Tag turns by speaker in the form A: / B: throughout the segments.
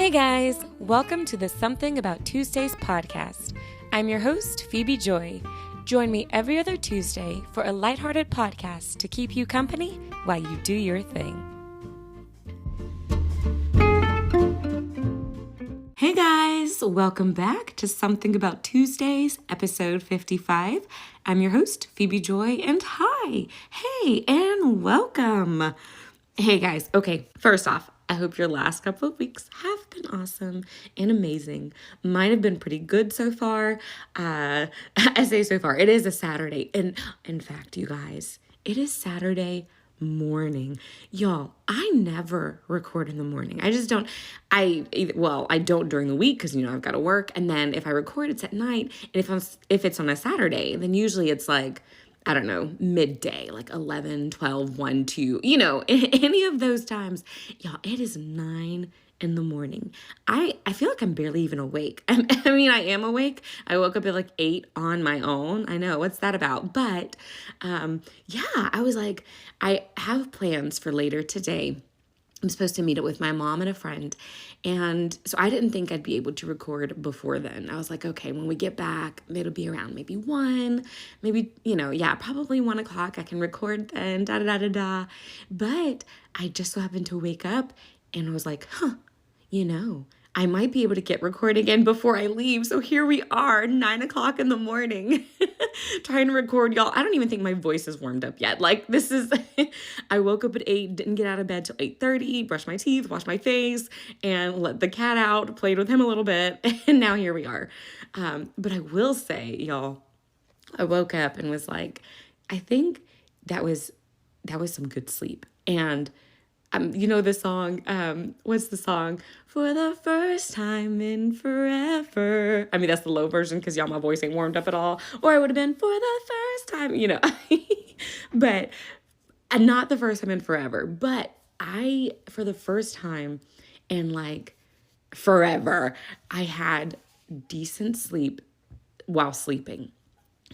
A: Hey guys, welcome to the Something About Tuesdays podcast. I'm your host, Phebe Joi. Join me every other Tuesday for a lighthearted podcast to keep you company while you do your thing. Hey guys, welcome back to Something About Tuesdays, episode 55. I'm your host, Phebe Joi, and hi, hey, and welcome. Hey guys, okay, first off, I hope your last couple of weeks have been awesome and amazing. Mine have been pretty good so far. I say so far, it is a Saturday, and in fact, you guys, it is Saturday morning. Y'all, I never record in the morning. I just don't. I don't during the week because, I've got to work. And then if I record, it's at night. And if it's on a Saturday, then usually it's like, I don't know, midday, like 11, 12, 1, 2, any of those times. Y'all, it is 9 in the morning. I feel like I'm barely even awake. I am awake. I woke up at like 8 on my own. I know, what's that about? But I was like, I have plans for later today. I'm supposed to meet up with my mom and a friend. And so I didn't think I'd be able to record before then. I was like, okay, when we get back, it'll be around maybe 1, probably 1 o'clock. I can record then, But I just so happened to wake up and I was like, I might be able to get recording again before I leave. So here we are, 9 o'clock in the morning, trying to record, y'all. I don't even think my voice is warmed up yet. I woke up at 8, didn't get out of bed till 8:30, brushed my teeth, washed my face, and let the cat out, played with him a little bit, and now here we are. But I will say, y'all, I woke up and was like, I think that was some good sleep. And the song, what's the song? For the first time in forever. That's the low version because y'all, my voice ain't warmed up at all. Or I would have been for the first time, but not the first time in forever. But for the first time in forever, I had decent sleep while sleeping.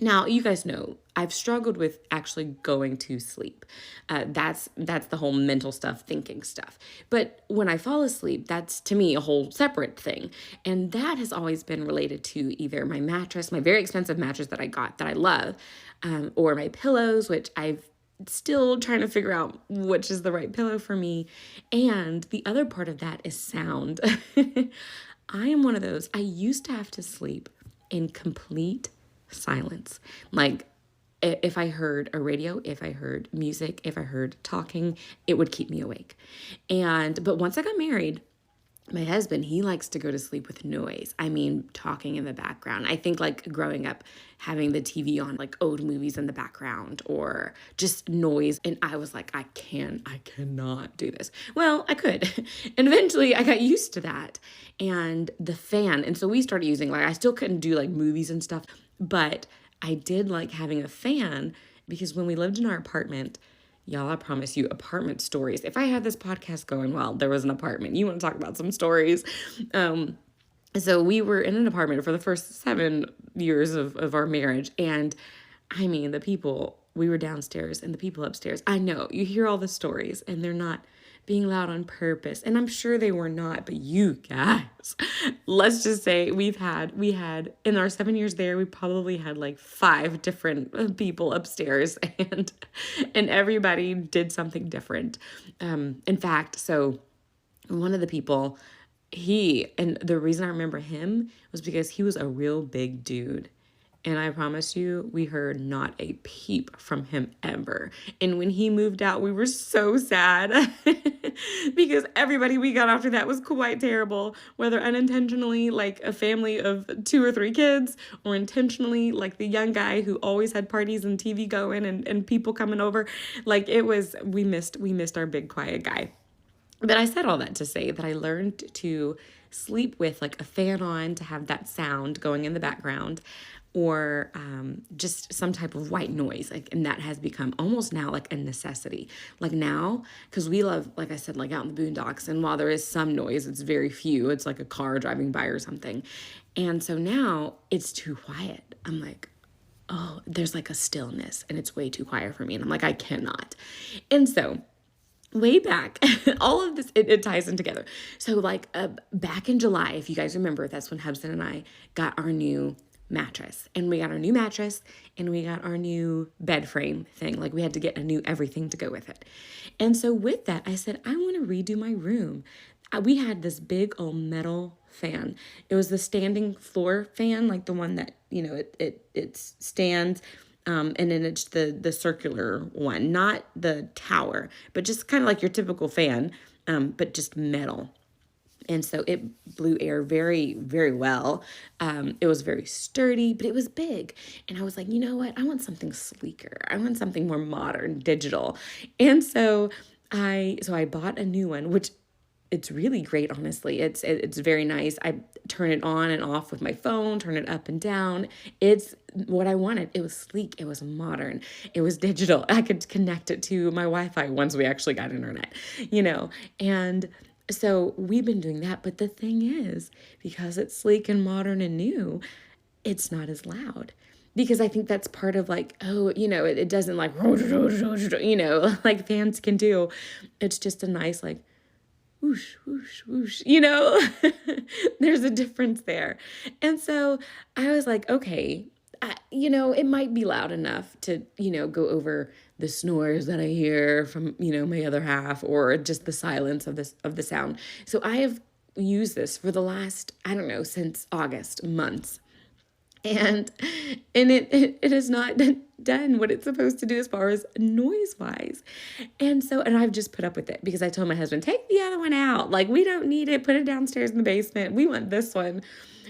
A: Now, you guys know I've struggled with actually going to sleep. That's the whole mental stuff, thinking stuff. But when I fall asleep, that's to me a whole separate thing. And that has always been related to either my mattress, my very expensive mattress that I got that I love, or my pillows, which I've still trying to figure out which is the right pillow for me. And the other part of that is sound. I am one of those. I used to have to sleep in complete silence. Like if I heard a radio, if I heard music, if I heard talking, it would keep me awake. But once I got married, my husband, he likes to go to sleep with noise. Talking in the background. I think growing up, having the TV on, old movies in the background or just noise. And I was like, I cannot do this. Well, I could. And eventually I got used to that. And the fan. And so we started using, I still couldn't do movies and stuff, but I did like having a fan because when we lived in our apartment, y'all, I promise you, apartment stories. If I had this podcast going, well, there was an apartment. You want to talk about some stories? So we were in an apartment for the first 7 years of our marriage. And the people, we were downstairs and the people upstairs. I know you hear all the stories and they're not being loud on purpose. And I'm sure they were not, but you guys, let's just say we had in our 7 years there, we probably had 5 different people upstairs and everybody did something different. In fact, so one of the people, and the reason I remember him was because he was a real big dude. And I promise you, we heard not a peep from him ever. And when he moved out, we were so sad because everybody we got after that was quite terrible, whether unintentionally, a family of 2 or 3 kids, or intentionally, the young guy who always had parties and TV going and people coming over. We missed our big quiet guy. But I said all that to say that I learned to sleep with a fan on to have that sound going in the background, or just some type of white noise. And that has become almost now a necessity. Now, because we love, like I said, out in the boondocks. And while there is some noise, it's very few. It's a car driving by or something. And so now it's too quiet. I'm like, oh, there's a stillness and it's way too quiet for me. And I'm like, I cannot. And so way back, all of this, it ties in together. So like back in July, if you guys remember, that's when Hudson and I got our new mattress, and we got our new mattress and we got our new bed frame thing. Like we had to get a new everything to go with it. And so with that, I said, I want to redo my room. We had this big old metal fan. It was the standing floor fan, like the one that, it stands. And then it's the circular one, not the tower, but just kind of like your typical fan, but just metal. And so it blew air very, very well. It was very sturdy, but it was big. And I was like, you know what? I want something sleeker. I want something more modern, digital. And so I bought a new one, which it's really great, honestly. It's very nice. I turn it on and off with my phone, turn it up and down. It's what I wanted. It was sleek. It was modern. It was digital. I could connect it to my Wi-Fi once we actually got internet, and so we've been doing that. But the thing is, because it's sleek and modern and new, it's not as loud. Because I think that's part of like, it doesn't like, like fans can do. It's just a nice like, whoosh, whoosh, whoosh, there's a difference there. And so I was like, okay, it might be loud enough to, go over the snores that I hear from, my other half, or just the silence of the sound. So I have used this for the last, I don't know, since August, months. And it has not done what it's supposed to do as far as noise wise. And I've just put up with it because I told my husband, take the other one out. Like, we don't need it. Put it downstairs in the basement. We want this one.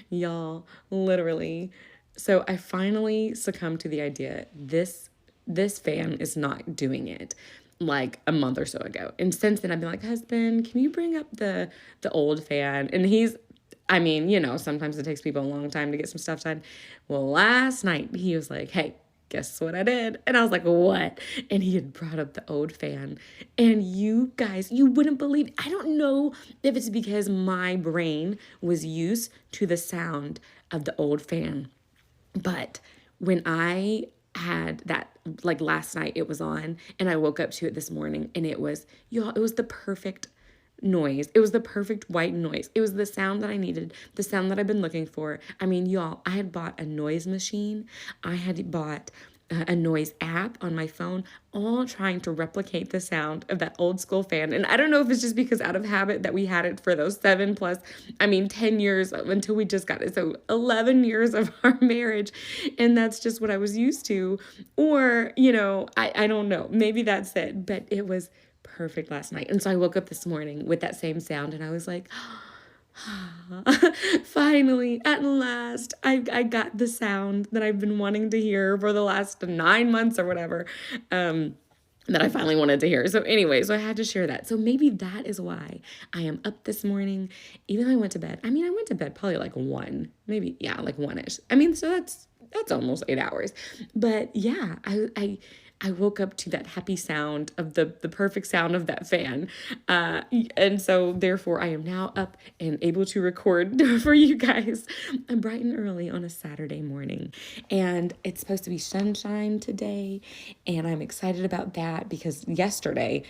A: Y'all, literally. So I finally succumbed to the idea. This fan is not doing it, like a month or so ago. And since then I've been like, husband, can you bring up the old fan? And sometimes it takes people a long time to get some stuff done. Well, last night he was like, hey, guess what I did? And I was like, what? And he had brought up the old fan. And you guys, you wouldn't believe, I don't know if it's because my brain was used to the sound of the old fan. But when I had that, like last night it was on, and I woke up to it this morning, and it was the perfect noise. It was the perfect white noise. It was the sound that I needed, the sound that I've been looking for. I mean, y'all, I had bought a noise machine. I had bought a noise app on my phone, all trying to replicate the sound of that old school fan. And I don't know if it's just because out of habit that we had it for those 10 years until we just got it. So 11 years of our marriage. And that's just what I was used to. Or, I don't know, maybe that's it, but it was perfect last night. And so I woke up this morning with that same sound, and I was like, finally, at last, I got the sound that I've been wanting to hear for the last 9 months or whatever, that I finally wanted to hear. So anyway, so I had to share that. So maybe that is why I am up this morning, even though I went to bed. I went to bed probably like 1, maybe, yeah, like 1-ish. So that's almost 8 hours. But yeah, I woke up to that happy sound of the perfect sound of that fan. And so therefore I am now up and able to record for you guys bright and early on a Saturday morning. And it's supposed to be sunshine today. And I'm excited about that because yesterday,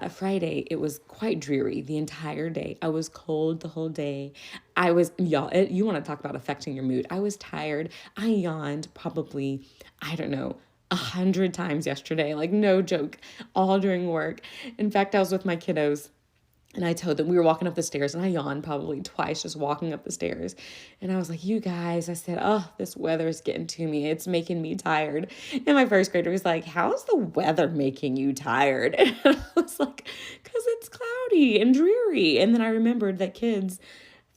A: Friday, it was quite dreary the entire day. I was cold the whole day. You want to talk about affecting your mood. I was tired. I yawned probably, I don't know, 100 times yesterday, like no joke, all during work. In fact, I was with my kiddos, and I told them, we were walking up the stairs, and I yawned probably twice just walking up the stairs. And I was like, you guys, I said, oh, this weather is getting to me. It's making me tired. And my first grader was like, how's the weather making you tired? And I was like, because it's cloudy and dreary. And then I remembered that kids,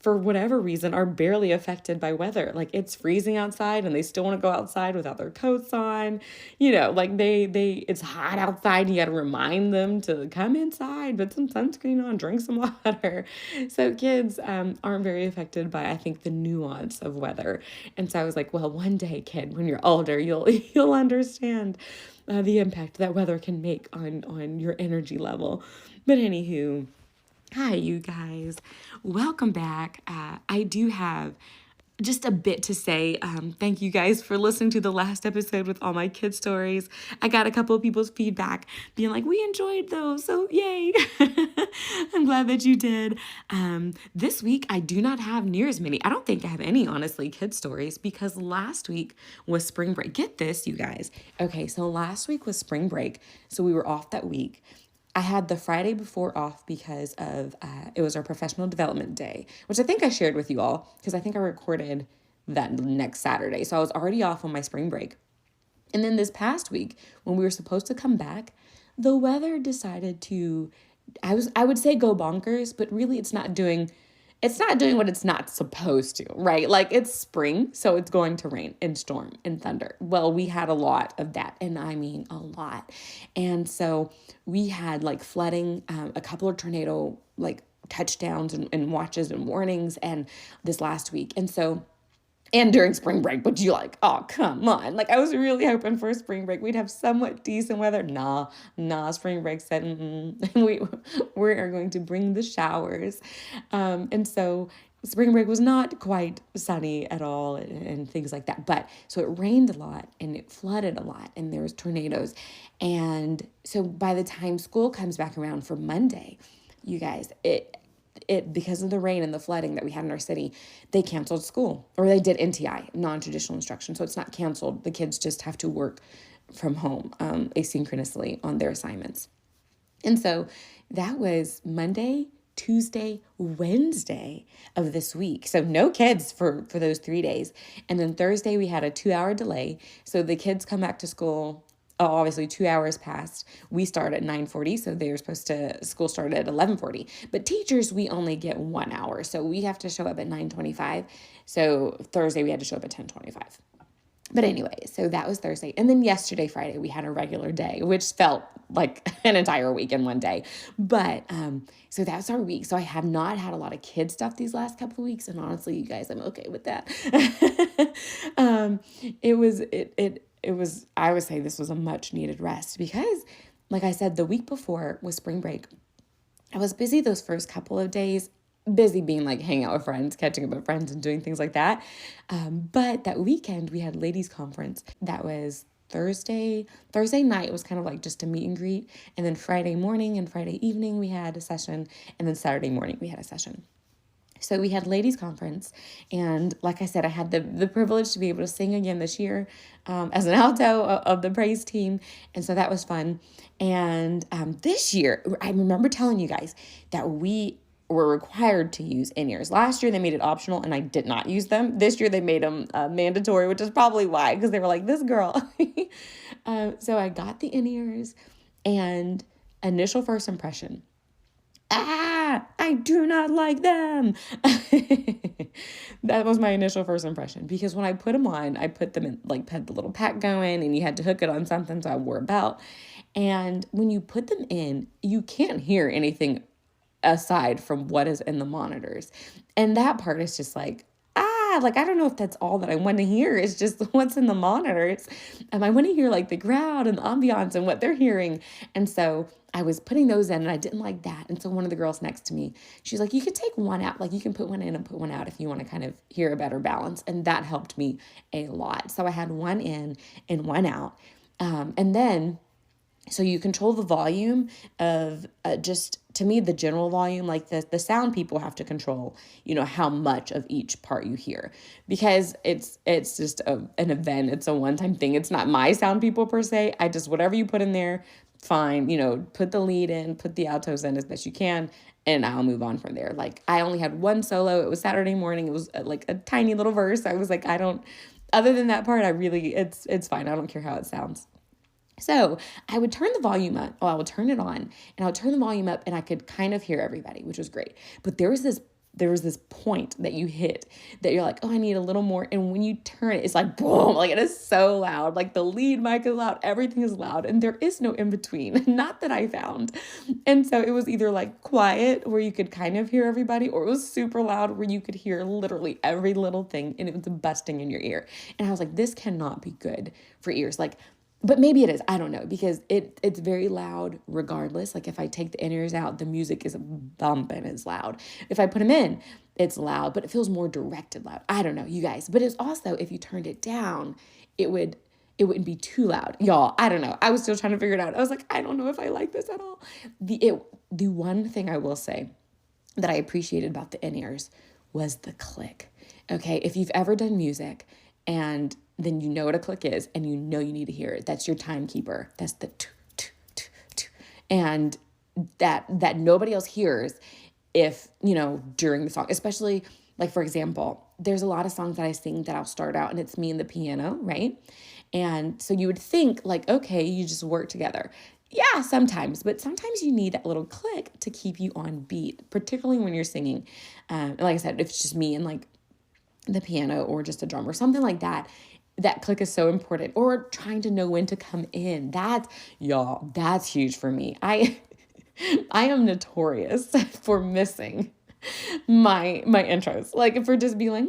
A: for whatever reason, are barely affected by weather. Like, it's freezing outside and they still want to go outside without their coats on. Like it's hot outside. You got to remind them to come inside, put some sunscreen on, drink some water. So kids aren't very affected by, I think, the nuance of weather. And so I was like, well, one day, kid, when you're older, you'll understand the impact that weather can make on your energy level. But anywho, hi, you guys. Welcome back. I do have just a bit to say. Thank you guys for listening to the last episode with all my kid stories. I got a couple of people's feedback being like, we enjoyed those, so yay. I'm glad that you did. This week, I do not have near as many. I don't think I have any, honestly, kid stories, because last week was spring break. Get this, you guys. Okay, so last week was spring break, so we were off that week. I had the Friday before off because of it was our professional development day, which I think I shared with you all because I think I recorded that next Saturday. So I was already off on my spring break. And then this past week, when we were supposed to come back, the weather decided to, I would say go bonkers, but really it's not doing what it's not supposed to, right? Like it's spring, so it's going to rain and storm and thunder. Well, we had a lot of that, and I mean a lot. And so we had like flooding, a couple of tornado like touchdowns and watches and warnings and this last week. And during spring break, but you like, oh, come on. Like, I was really hoping for a spring break. We'd have somewhat decent weather. Nah, spring break said, we are going to bring the showers. And so spring break was not quite sunny at all and things like that. But so it rained a lot and it flooded a lot and there was tornadoes. And so by the time school comes back around for Monday, you guys, it because of the rain and the flooding that we had in our city, they canceled school, or they did NTI, non-traditional instruction. So it's not canceled. The kids just have to work from home asynchronously on their assignments. And so that was Monday, Tuesday, Wednesday of this week. So no kids for those 3 days. And then Thursday we had a 2-hour delay. So the kids come back to school. Obviously 2 hours passed. We start at 9:40, so they were supposed to, school started at 11:40. But teachers, we only get 1 hour, so we have to show up at 9:25. So Thursday, we had to show up at 10:25. But anyway, so that was Thursday. And then yesterday, Friday, we had a regular day, which felt like an entire week in one day. But so that's our week. So I have not had a lot of kid stuff these last couple of weeks. And honestly, you guys, I'm okay with that. It was, I would say this was a much needed rest because, like I said, the week before was spring break. I was busy those first couple of days, busy being like hanging out with friends, catching up with friends and doing things like that. But that weekend we had ladies conference. That was Thursday night was kind of like just a meet and greet. And then Friday morning and Friday evening we had a session. And then Saturday morning we had a session. So we had ladies conference, and like I said, I had the privilege to be able to sing again this year as an alto of the praise team, and so that was fun. And this year, I remember telling you guys that we were required to use in-ears. Last year, they made it optional, and I did not use them. This year, they made them mandatory, which is probably why, because they were like, this girl. So I got the in-ears, and initial first impression, I do not like them. That was my initial first impression, because when I put them on, I put them in, like, had the little pack going, and you had to hook it on something, so I wore a belt. And when you put them in, you can't hear anything aside from what is in the monitors. And that part is just like, like, I don't know if that's all that I want to hear. It's just what's in the monitors. I want to hear like the crowd and the ambiance and what they're hearing. And so I was putting those in and I didn't like that. And so one of the girls next to me, she's like, you can take one out. Like you can put one in and put one out if you want to kind of hear a better balance. And that helped me a lot. So I had one in and one out. And then so you control the volume of just, to me, the general volume, like the sound people have to control, how much of each part you hear, because it's just an event. It's a one-time thing. It's not my sound people per se. I just, whatever you put in there, fine, put the lead in, put the altos in as best you can, and I'll move on from there. Like I only had one solo. It was Saturday morning. It was like a tiny little verse. I was like, other than that part, it's fine. I don't care how it sounds. So I would turn the volume up, I would turn it on, and I would turn the volume up, and I could kind of hear everybody, which was great. But there was this point that you hit that you're like, oh, I need a little more. And when you turn it, it's like, boom, like it is so loud. Like the lead mic is loud, everything is loud, and there is no in between, not that I found. And so it was either like quiet where you could kind of hear everybody, or it was super loud where you could hear literally every little thing, and it was busting in your ear. And I was like, this cannot be good for ears. Like, but maybe it is. I don't know, because it's very loud regardless. Like if I take the in-ears out, the music is bumping, it's loud. If I put them in, it's loud, but it feels more directed loud. I don't know, you guys. But it's also, if you turned it down, it wouldn't be too loud. Y'all, I don't know. I was still trying to figure it out. I was like, I don't know if I like this at all. The one thing I will say that I appreciated about the in-ears was the click. Okay, if you've ever done music and then you know what a click is and you know you need to hear it, that's your timekeeper. That's the and that nobody else hears if, during the song, especially like, for example, there's a lot of songs that I sing that I'll start out and it's me and the piano, right? And so you would think like, okay, you just work together. Yeah, sometimes, but sometimes you need that little click to keep you on beat, particularly when you're singing. And like I said, if it's just me and like the piano or just a drum or something like that, that click is so important. Or trying to know when to come in. Y'all, that's huge for me. I am notorious for missing my intros. Like if we're just be like,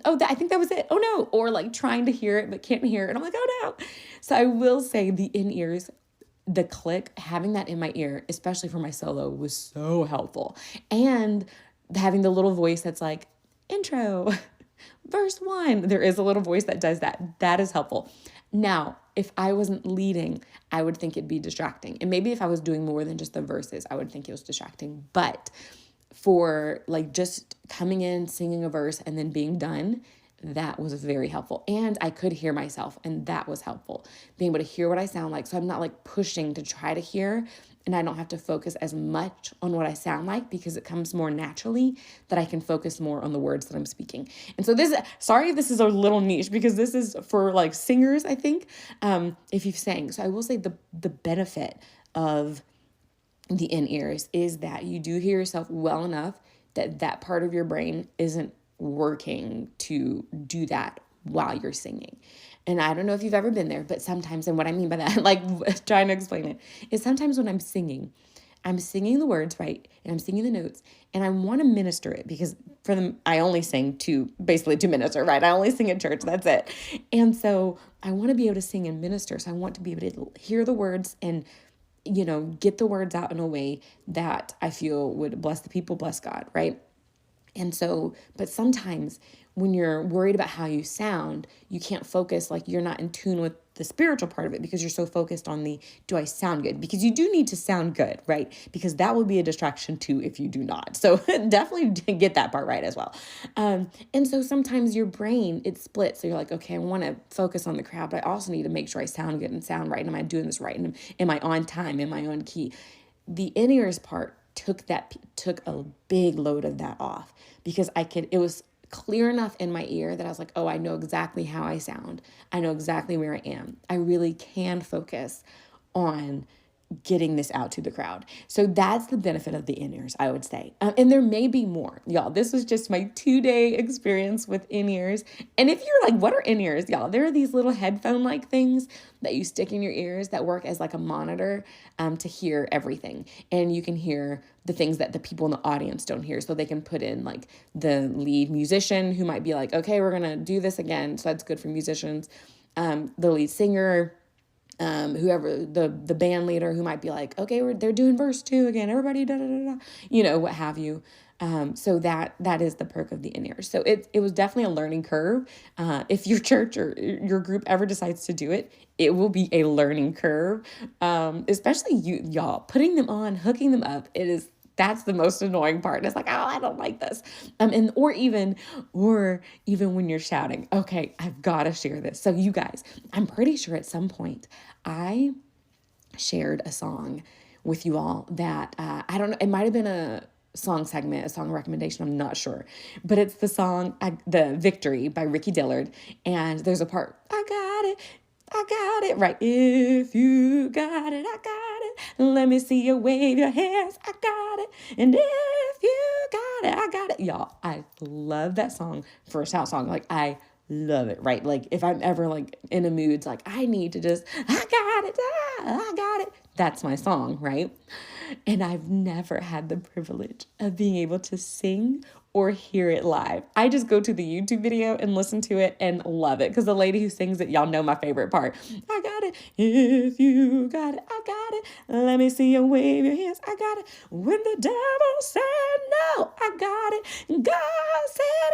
A: I think that was it. Oh no. Or like trying to hear it but can't hear it. And I'm like, oh no. So I will say the in-ears, the click, having that in my ear, especially for my solo, was so helpful. And having the little voice that's like, intro, verse 1. There is a little voice that does that. That is helpful. Now, if I wasn't leading, I would think it'd be distracting. And maybe if I was doing more than just the verses, I would think it was distracting. But for like just coming in, singing a verse, and then being done, that was very helpful. And I could hear myself, and that was helpful. Being able to hear what I sound like. So I'm not like pushing to try to hear, and I don't have to focus as much on what I sound like because it comes more naturally, that I can focus more on the words that I'm speaking. And so sorry if this is a little niche, because this is for like singers, I think, if you've sang. So I will say the benefit of the in-ears is that you do hear yourself well enough that part of your brain isn't working to do that while you're singing. And I don't know if you've ever been there, but sometimes, and what I mean by that, like trying to explain it, is sometimes when I'm singing the words, right? And I'm singing the notes, and I want to minister it, because for them, I only sing basically to minister, right? I only sing at church, that's it. And so I want to be able to sing and minister. So I want to be able to hear the words and get the words out in a way that I feel would bless the people, bless God, right? And so, but sometimes when you're worried about how you sound, you can't focus, like you're not in tune with the spiritual part of it, because you're so focused on do I sound good? Because you do need to sound good, right? Because that will be a distraction too if you do not. So definitely get that part right as well. And so sometimes your brain, it splits. So you're like, okay, I want to focus on the crowd, but I also need to make sure I sound good and sound right. And am I doing this right? And am I on time? Am I on key? The in-ears part took a big load of that off, because it was clear enough in my ear that I was like, oh, I know exactly how I sound. I know exactly where I am. I really can focus on getting this out to the crowd. So that's the benefit of the in-ears, I would say. And there may be more. Y'all, this was just my 2-day experience with in-ears. And if you're like, what are in-ears? Y'all, there are these little headphone-like things that you stick in your ears that work as like a monitor to hear everything. And you can hear the things that the people in the audience don't hear. So they can put in like the lead musician who might be like, okay, we're going to do this again. So that's good for musicians. The lead singer, whoever the band leader who might be like, okay, they're doing verse 2 again, everybody, da, da, da, da, what have you. So that is the perk of the in-ears. So it was definitely a learning curve. If your church or your group ever decides to do it, it will be a learning curve. Especially y'all putting them on, hooking them up. That's the most annoying part. It's like, oh, I don't like this. Or even when you're shouting. Okay, I've got to share this. So you guys, I'm pretty sure at some point I shared a song with you all that, I don't know, it might've been a song segment, a song recommendation, I'm not sure, but it's the song, the Victory by Ricky Dillard. And there's a part, I got it, right? If you got it, I got it. Let me see you wave your hands. I got it. And if you got it, I got it. Y'all, I love that song for a shout song. Like, I love it, right? Like, if I'm ever like in a mood, it's like, I need to just, I got it. I got it. That's my song, right? And I've never had the privilege of being able to sing or hear it live. I just go to the YouTube video and listen to it and love it because the lady who sings it, y'all know my favorite part. I got it. If you got it, I got it. Let me see you wave your hands. I got it. When the devil said no, I got it. God said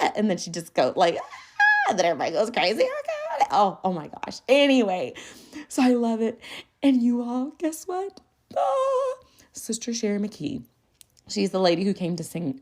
A: yeah. And then she just goes like, and then everybody goes crazy. I got it. Oh my gosh. Anyway, so I love it. And you all, guess what? Sister Sherry McKee. She's the lady who came to sing,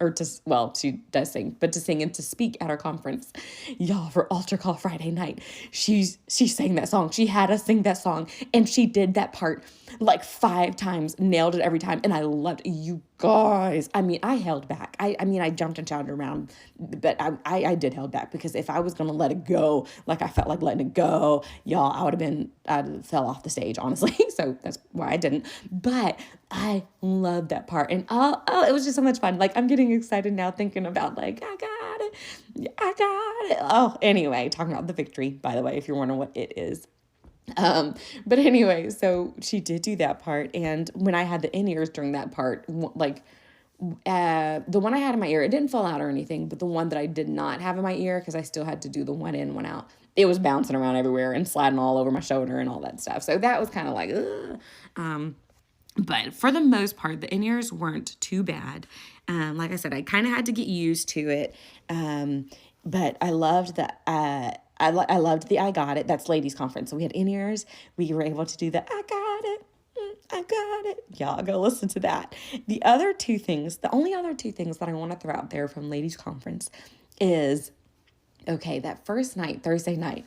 A: she does sing, but to sing and to speak at our conference. Y'all, for Altar Call Friday night, she sang that song. She had us sing that song, and she did that part like 5 times, nailed it every time, and I loved it. You guys, I mean, I held back. I jumped and shouted around, but I did held back because if I was going to let it go, like I felt like letting it go, y'all, I'd fell off the stage, honestly. So that's why I didn't. But I love that part. And it was just so much fun. Like, I'm getting excited now thinking about like, I got it. Oh, anyway, talking about the victory, by the way, if you're wondering what it is. But anyway, so she did do that part. And when I had the in-ears during that part, like, the one I had in my ear, it didn't fall out or anything, but the one that I did not have in my ear, because I still had to do the one in, one out, it was bouncing around everywhere and sliding all over my shoulder and all that stuff. So that was kind of like, ugh. But for the most part, the in-ears weren't too bad. Like I said, I kind of had to get used to it. But I loved that. I loved the I Got It. That's ladies' conference. So we had in-ears. We were able to do the I got it. I got it. Y'all go listen to that. The only other two things that I want to throw out there from ladies' conference is, okay, that first night, Thursday night,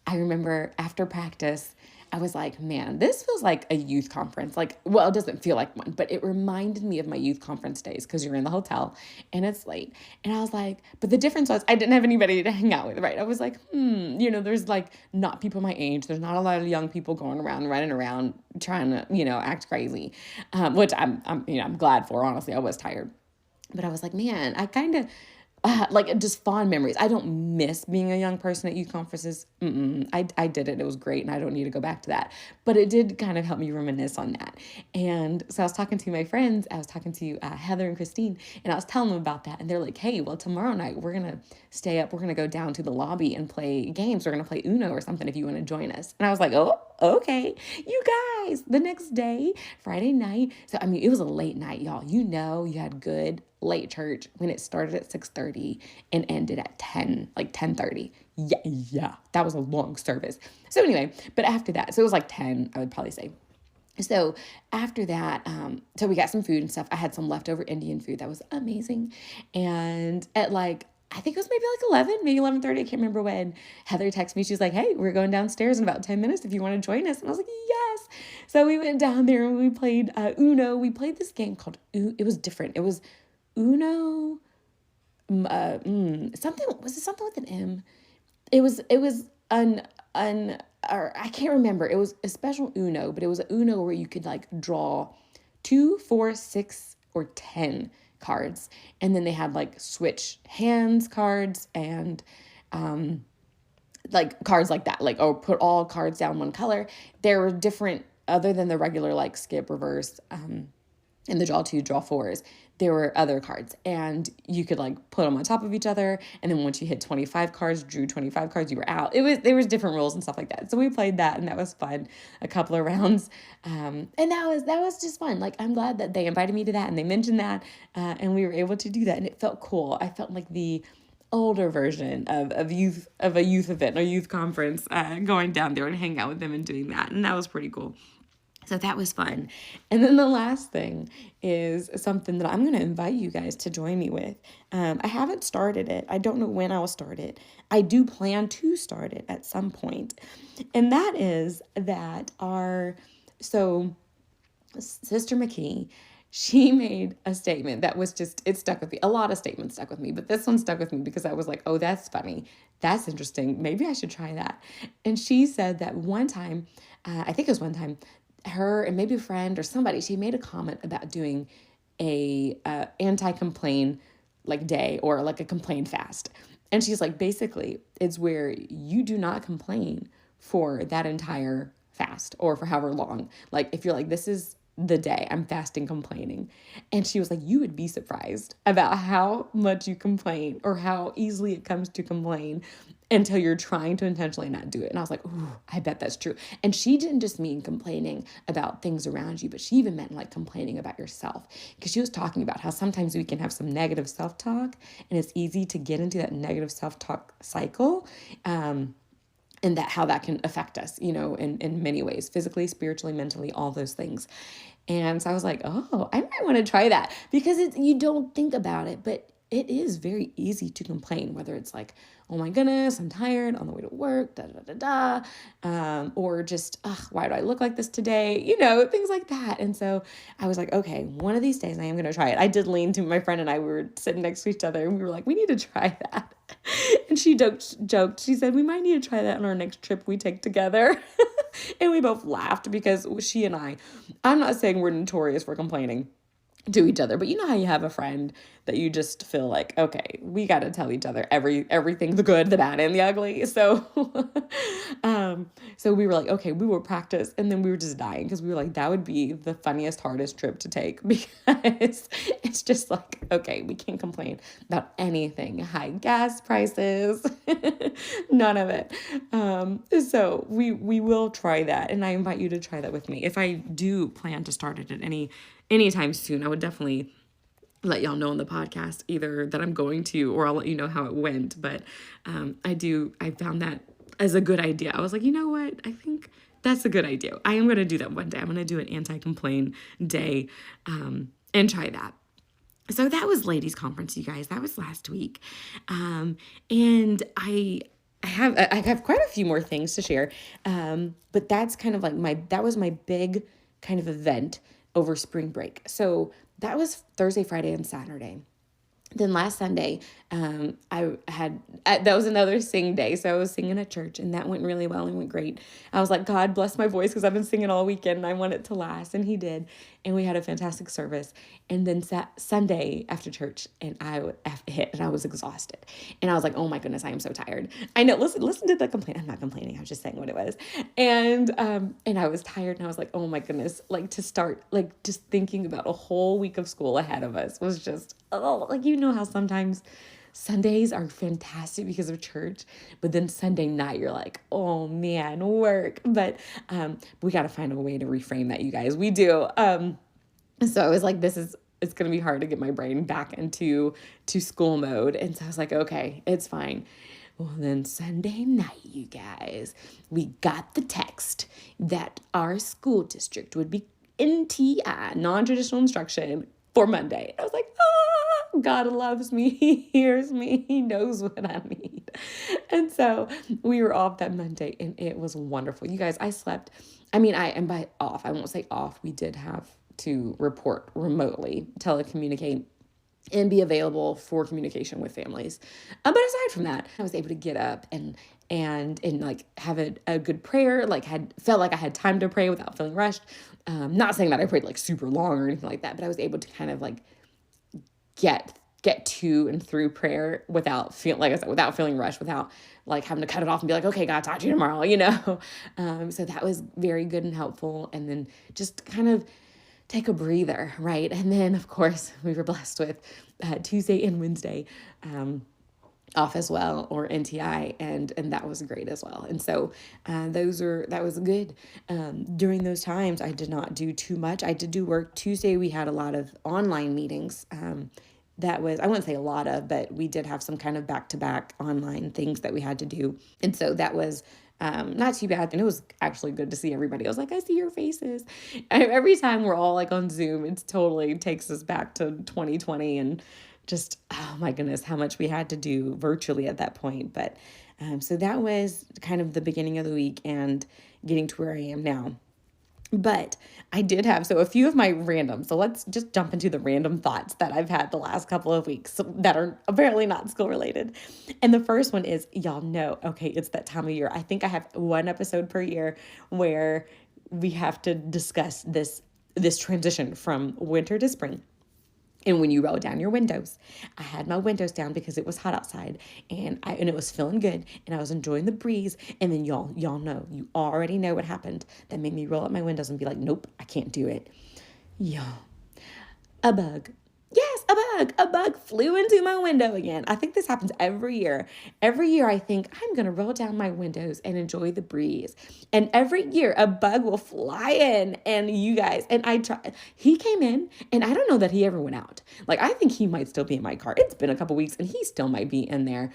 A: I remember after practice, I was like, man, this feels like a youth conference. Like, well, it doesn't feel like one, but it reminded me of my youth conference days because you're in the hotel and it's late. And I was like, but the difference was I didn't have anybody to hang out with, right? I was like, there's like not people my age. There's not a lot of young people going around, running around, trying to, act crazy, which I'm glad for. Honestly, I was tired. But I was like, man, I kind of, like just fond memories. I don't miss being a young person at youth conferences. I did it. It was great. And I don't need to go back to that. But it did kind of help me reminisce on that. And so I was talking to my friends. I was talking to Heather and Christine. And I was telling them about that. And they're like, hey, well, tomorrow night we're going to stay up. We're going to go down to the lobby and play games. We're going to play Uno or something if you want to join us. And I was like, oh, okay. You guys, the next day, Friday night. So, I mean, it was a late night, y'all. You had good late church when it started at 6:30 and ended at 10:30. Yeah, that was a long service. So anyway, but after that, so it was like 10, I would probably say. So after that, so we got some food and stuff. I had some leftover Indian food that was amazing. And at I think it was maybe 11, maybe 11:30. I can't remember when. Heather texted me. She's like, hey, we're going downstairs in about 10 minutes if you want to join us. And I was like, yes. So we went down there and we played Uno. We played this game called it was different. It was Uno, something with an M? It was or I can't remember. It was a special Uno, but it was an Uno where you could draw 2, 4, 6, or 10 cards. And then they had switch hands cards and, cards like that, or put all cards down one color. There were different, other than the regular, skip, reverse, and the draw 2, draw 4s, there were other cards, and you could put them on top of each other. And then once you hit 25 cards, drew 25 cards, you were out. There was different rules and stuff like that. So we played that, and that was fun. A couple of rounds. And that was just fun. I'm glad that they invited me to that and they mentioned that, and we were able to do that. And it felt cool. I felt like the older version of a youth event, a youth conference, going down there and hanging out with them and doing that. And that was pretty cool. So that was fun. And then the last thing is something that I'm going to invite you guys to join me with. I haven't started it. I don't know when I'll start it. I do plan to start it at some point. And that is that Sister McKee, she made a statement that was it stuck with me. A lot of statements stuck with me, but this one stuck with me because I was like, oh, that's funny. That's interesting. Maybe I should try that. And she said that one time, I think it was one time, her and maybe a friend or somebody, she made a comment about doing a anti-complain day or a complain fast. And she's like, basically, it's where you do not complain for that entire fast or for however long. If you're this is the day. I'm fasting complaining. And she was like, you would be surprised about how much you complain or how easily it comes to complain until you're trying to intentionally not do it. And I was like, ooh, I bet that's true. And she didn't just mean complaining about things around you, but she even meant like complaining about yourself. Because she was talking about how sometimes we can have some negative self-talk and it's easy to get into that negative self-talk cycle. And that how that can affect us, in many ways, physically, spiritually, mentally, all those things. And so I was like, oh, I might want to try that because you don't think about it, but it is very easy to complain, whether it's like, oh my goodness, I'm tired on the way to work, or just, why do I look like this today? Things like that. And so I was like, okay, one of these days I am going to try it. I did lean to my friend and I, we were sitting next to each other and we were like, we need to try that. And she joked, she said, we might need to try that on our next trip we take together. And we both laughed because she and I'm not saying we're notorious for complaining to each other, but you know how you have a friend that you just feel like, okay, we got to tell each other everything, the good, the bad, and the ugly. So, so we were like, okay, we will practice. And then we were just dying because we were like, that would be the funniest, hardest trip to take because it's just like, okay, we can't complain about anything. High gas prices, none of it. So we will try that. And I invite you to try that with me. If I do plan to start it at anytime soon, I would definitely let y'all know on the podcast either that I'm going to, or I'll let you know how it went. But I found that as a good idea. I was like, you know what? I think that's a good idea. I am going to do that one day. I'm going to do an anti-complain day and try that. So that was ladies conference, you guys. That was last week. And I have quite a few more things to share. But that's kind of like that was my big kind of event over spring break. So that was Thursday, Friday, and Saturday. Then last Sunday, that was another sing day. So I was singing at church and that went really well and went great. I was like, God bless my voice because I've been singing all weekend and I want it to last. And he did. And we had a fantastic service. And then Sunday after church and I hit and I was exhausted. And I was like, oh my goodness, I am so tired. I know, listen to the complaint. I'm not complaining. I was just saying what it was. And I was tired and I was like, oh my goodness, like to start, like just thinking about a whole week of school ahead of us was just, know how sometimes Sundays are fantastic because of church, but then Sunday night you're like, oh man, work. But we got to find a way to reframe that, you guys. We do. So I was like, it's going to be hard to get my brain back into school mode. And so I was like, okay, it's fine. Well, then Sunday night, you guys, we got the text that our school district would be NTI, non-traditional instruction, for Monday. I was like, God loves me. He hears me. He knows what I need. And so we were off that Monday and it was wonderful. You guys, I slept. I won't say off. We did have to report remotely, telecommunicate, and be available for communication with families. But aside from that, I was able to get up and like have a good prayer, like felt like I had time to pray without feeling rushed. Not saying that I prayed like super long or anything like that, but I was able to kind of like get to and through prayer without feeling rushed, without like having to cut it off and be like, okay, God, talk to you tomorrow, So that was very good and helpful. And then just kind of take a breather, right? And then of course we were blessed with Tuesday and Wednesday off as well, or NTI, and that was great as well. And so that was good. During those times, I did not do too much. I did do work. Tuesday, we had a lot of online meetings. I wouldn't say a lot of, but we did have some kind of back-to-back online things that we had to do. And so that was not too bad. And it was actually good to see everybody. I was like, I see your faces. Every time we're all like on Zoom, it totally takes us back to 2020 and just, oh my goodness, how much we had to do virtually at that point. But so that was kind of the beginning of the week and getting to where I am now. But I did have, a few of my so let's just jump into the random thoughts that I've had the last couple of weeks that are apparently not school related. And the first one is, y'all know, okay, it's that time of year. I think I have one episode per year where we have to discuss this transition from winter to spring. And when you roll down your windows, I had my windows down because it was hot outside and it was feeling good and I was enjoying the breeze. And then y'all know, you already know what happened. That made me roll up my windows and be like, nope, I can't do it. Y'all, a bug. Yes, a bug. A bug flew into my window again. I think this happens every year. Every year I think I'm going to roll down my windows and enjoy the breeze. And every year a bug will fly in and you guys, and he came in and I don't know that he ever went out. Like I think he might still be in my car. It's been a couple weeks and he still might be in there.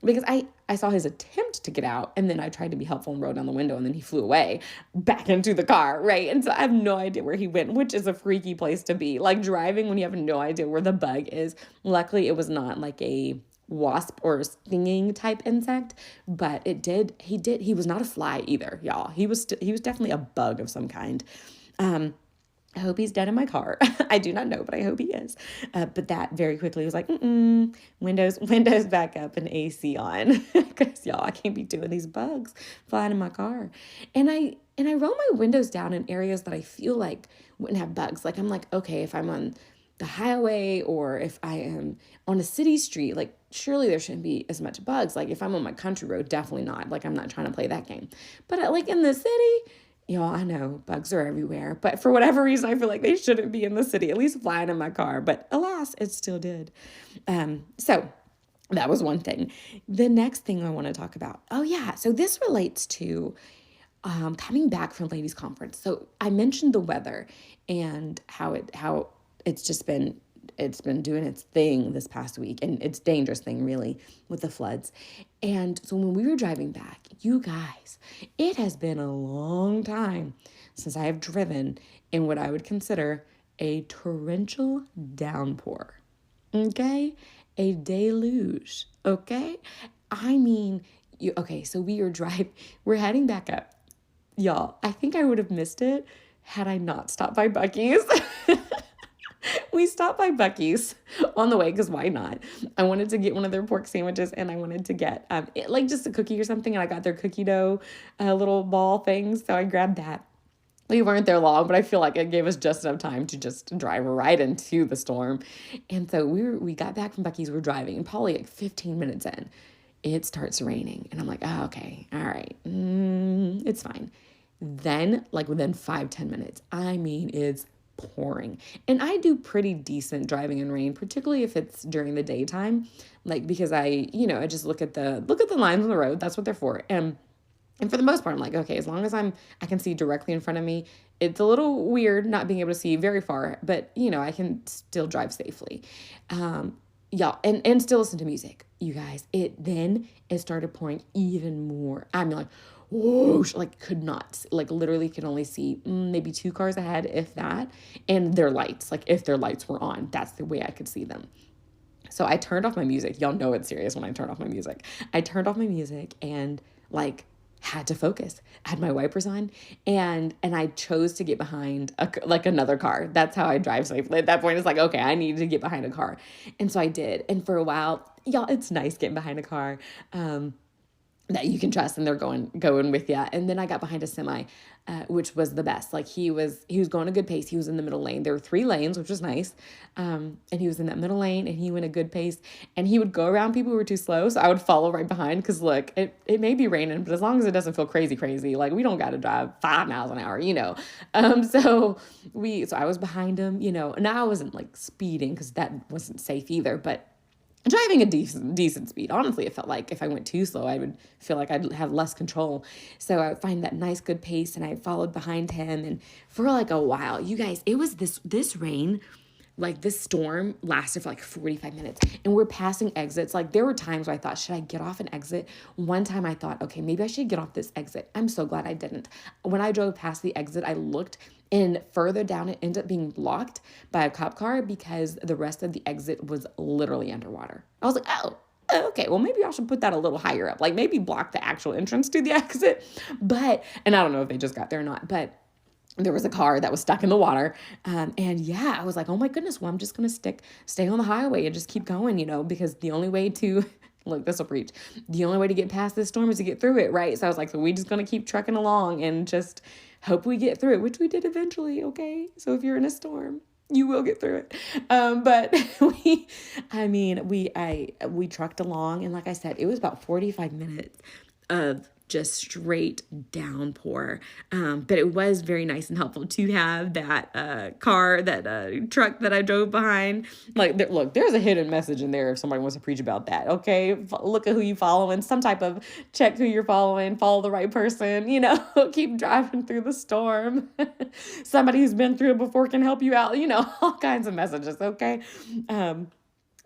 A: Because I saw his attempt to get out and then I tried to be helpful and rolled down the window and then he flew away back into the car, right? And so I have no idea where he went, which is a freaky place to be. Like driving when you have no idea where the bug is. Luckily, it was not like a wasp or stinging type insect, but he was not a fly either, y'all. He was definitely a bug of some kind. I hope he's dead in my car. I do not know, but I hope he is. But that very quickly was like, windows back up and AC on. Because y'all, I can't be doing these bugs flying in my car. And I roll my windows down in areas that I feel like wouldn't have bugs. Like I'm like, okay, if I'm on the highway or if I am on a city street, like surely there shouldn't be as much bugs. Like if I'm on my country road, definitely not. Like I'm not trying to play that game. But like in the city, y'all, I know bugs are everywhere, but for whatever reason, I feel like they shouldn't be in the city, at least flying in my car. But alas, it still did. So that was one thing. The next thing I want to talk about. Oh yeah. So this relates to coming back from ladies conference. So I mentioned the weather and how it's just been doing its thing this past week, and it's dangerous thing really with the floods. And so when we were driving back, you guys, it has been a long time since I have driven in what I would consider a torrential downpour. Okay? A deluge. Okay? I mean, so we're heading back up. Y'all, I think I would have missed it had I not stopped by Buc-ee's. We stopped by Buc-ee's on the way because why not? I wanted to get one of their pork sandwiches and I wanted to get like just a cookie or something, and I got their cookie dough little ball things, so I grabbed that. We weren't there long, but I feel like it gave us just enough time to just drive right into the storm. And so we got back from Buc-ee's, we're driving, and probably like 15 minutes in, it starts raining. And I'm like, oh, okay, all right, it's fine. Then, like within 5-10 minutes, I mean, it's pouring. And I do pretty decent driving in rain, particularly if it's during the daytime, like because I just look at the lines on the road. That's what they're for. And for the most part, I'm like, okay, as long as I can see directly in front of me. It's a little weird not being able to see very far, but I can still drive safely. Yeah, and still listen to music, you guys. It started pouring even more. I'm like, whoosh, like could not, like literally could only see maybe 2 cars ahead, if that, and their lights, like if their lights were on, that's the way I could see them. So I turned off my music. Y'all know it's serious when I turn off my music. I turned off my music and like had to focus. I had my wipers on and I chose to get behind another car. That's how I drive safely. At that point, it's like, okay, I need to get behind a car. And so I did. And for a while, y'all, it's nice getting behind a car that you can trust and they're going with you. And then I got behind a semi, which was the best. Like he was going a good pace. He was in the middle lane. There were 3 lanes, which was nice. And he was in that middle lane and he went a good pace and he would go around people who were too slow. So I would follow right behind. Cause look, it may be raining, but as long as it doesn't feel crazy, like we don't got to drive 5 miles an hour, So I was behind him, and I wasn't like speeding cause that wasn't safe either, but driving a decent speed. Honestly, it felt like if I went too slow, I would feel like I'd have less control. So I would find that nice, good pace, and I followed behind him. And for like a while, you guys, it was this rain, like this storm lasted for like 45 minutes. And we're passing exits. Like there were times where I thought, should I get off an exit? One time I thought, okay, maybe I should get off this exit. I'm so glad I didn't. When I drove past the exit, I looked and further down, it ended up being blocked by a cop car because the rest of the exit was literally underwater. I was like, oh, okay, well, maybe I should put that a little higher up, like maybe block the actual entrance to the exit. And I don't know if they just got there or not, but there was a car that was stuck in the water. And yeah, I was like, oh my goodness, well, I'm just going to stay on the highway and just keep going, because the only way to look, this will preach. The only way to get past this storm is to get through it, right? So I was like, so we just going to keep trucking along and just hope we get through it, which we did eventually, okay? So if you're in a storm, You will get through it. But we trucked along, and like I said, it was about 45 minutes of just straight downpour. But it was very nice and helpful to have that truck that I drove behind. Like, look, there's a hidden message in there if somebody wants to preach about that. Okay, look at who you following. Some type of check who you're following. Follow the right person. Keep driving through the storm. Somebody who's been through it before can help you out. All kinds of messages. Okay.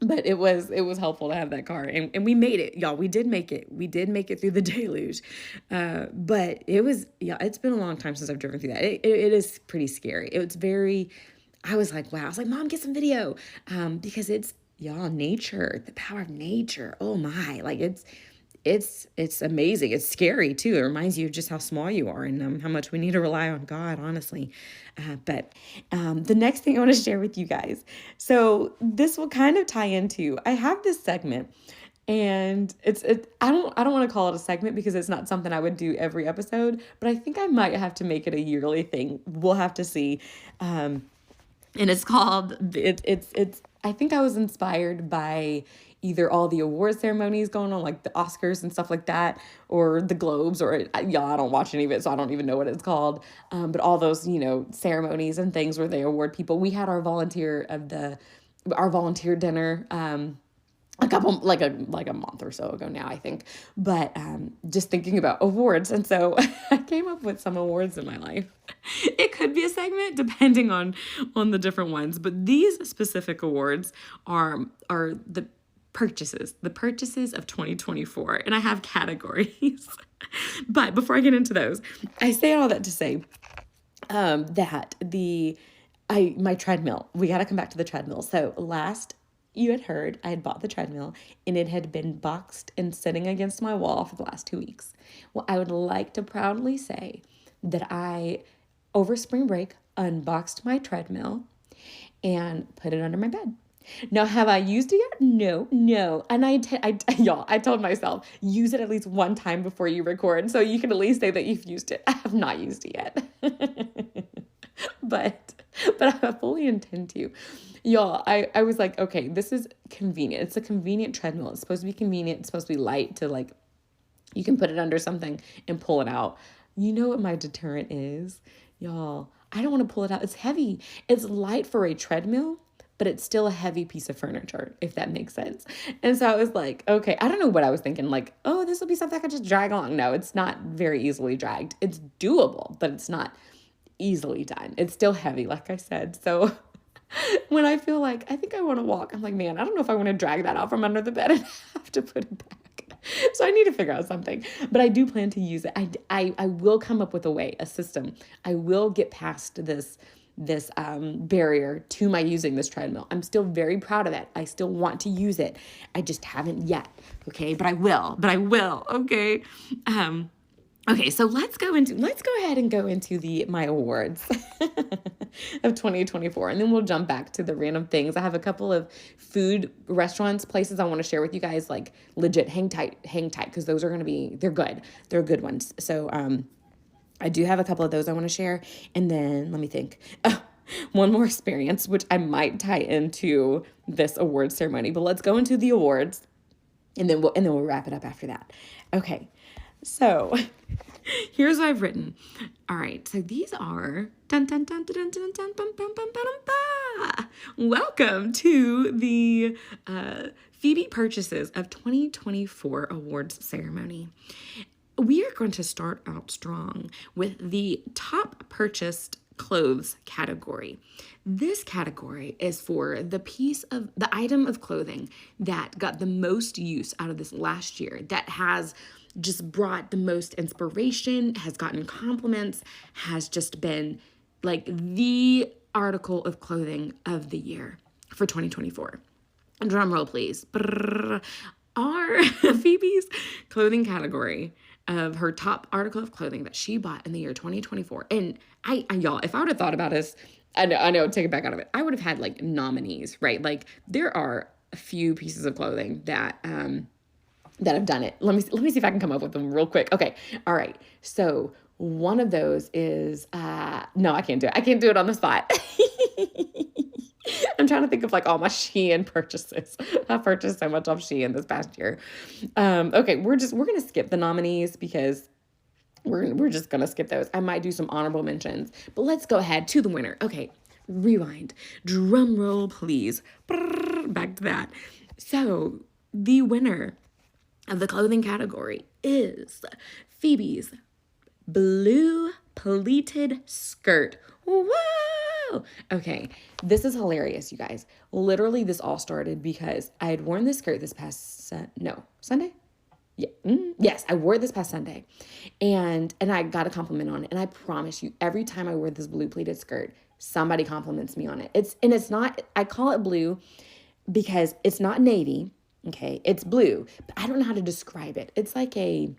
A: But it was helpful to have that car, and we made it, y'all. We did make it through the deluge. But it's been a long time since I've driven through that. It is pretty scary. I was like, wow. I was like, Mom, get some video. Because it's, y'all, nature, the power of nature. Oh my, like it's amazing. It's scary too. It reminds you of just how small you are and how much we need to rely on God, honestly. But the next thing I want to share with you guys. So this will kind of tie into, I have this segment, and I don't want to call it a segment because it's not something I would do every episode, but I think I might have to make it a yearly thing. We'll have to see. And it's called, I think I was inspired by either all the award ceremonies going on, like the Oscars and stuff like that, or the Globes, or I don't watch any of it, so I don't even know what it's called. But all those, ceremonies and things where they award people. We had our volunteer dinner, a couple, like a month or so ago now, I think. But just thinking about awards. And so I came up with some awards in my life. It could be a segment depending on the different ones. But these specific awards are the purchases of 2024. And I have categories. But before I get into those, I say all that to say that my treadmill, we got to come back to the treadmill. So last you had heard, I had bought the treadmill, and it had been boxed and sitting against my wall for the last 2 weeks. Well, I would like to proudly say that I, over spring break, unboxed my treadmill and put it under my bed. Now, have I used it yet? No. And I told myself, use it at least one time before you record, so you can at least say that you've used it. I have not used it yet. But I fully intend to. Y'all, I was like, okay, this is convenient. It's a convenient treadmill. It's supposed to be convenient. It's supposed to be light to, like, you can put it under something and pull it out. You know what my deterrent is? Y'all, I don't want to pull it out. It's heavy. It's light for a treadmill, but it's still a heavy piece of furniture, if that makes sense. And so I was like, okay, I don't know what I was thinking. Like, oh, this will be something I could just drag along. No, it's not very easily dragged. It's doable, but it's not easily done. It's still heavy, like I said. So when I feel like I think I want to walk, I'm like, man, I don't know if I want to drag that out from under the bed and have to put it back. So I need to figure out something, but I do plan to use it. I will come up with a way, a system. I will get past this barrier to my using this treadmill. I'm still very proud of it. I still want to use it. I just haven't yet. Okay. But I will. Okay. Okay, so let's go ahead and go into my awards of 2024, and then we'll jump back to the random things. I have a couple of food restaurants, places I want to share with you guys, like legit hang tight, because those are going to be, they're good ones. So I do have a couple of those I want to share, and then let me think. One more experience, which I might tie into this award ceremony, but let's go into the awards, and then we'll wrap it up after that. Okay. So here's what I've written. All right. So these are welcome to the Phebe Purchases of 2024 awards ceremony. We are going to start out strong with the top purchased clothes category. This category is for the item of clothing that got the most use out of this last year, that has just brought the most inspiration, has gotten compliments, has just been like the article of clothing of the year for 2024. Drum roll, please. Our Phoebe's clothing category of her top article of clothing that she bought in the year 2024. And y'all, if I would have thought about this, I know, take it back out of it, I would have had like nominees, right? Like there are a few pieces of clothing that have done it. Let me see if I can come up with them real quick. Okay. All right. So one of those is, no, I can't do it. I can't do it on the spot. I'm trying to think of like all my Shein purchases. I purchased so much off Shein this past year. Okay, we're going to skip the nominees because we're just going to skip those. I might do some honorable mentions, but let's go ahead to the winner. Okay, rewind. Drum roll, please. Back to that. So the winner of the clothing category is Phoebe's blue pleated skirt. Whoa! Okay, this is hilarious, you guys. Literally, this all started because I had worn this skirt this past Sunday. Yeah, yes, I wore it this past Sunday, and I got a compliment on it. And I promise you, every time I wear this blue pleated skirt, somebody compliments me on it. It's not. I call it blue because it's not navy. Okay, it's blue, but I don't know how to describe it. It's like I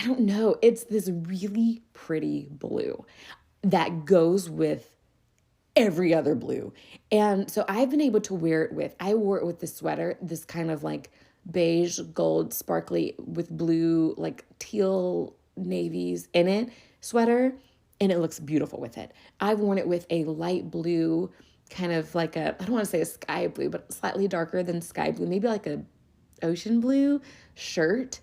A: don't know. It's this really pretty blue that goes with every other blue. And so I've been able to wear it I wore it with this sweater, this kind of like beige, gold, sparkly with blue, like teal navies in it sweater. And it looks beautiful with it. I've worn it with a light blue, kind of like I don't want to say a sky blue, but slightly darker than sky blue, maybe like a ocean blue shirt.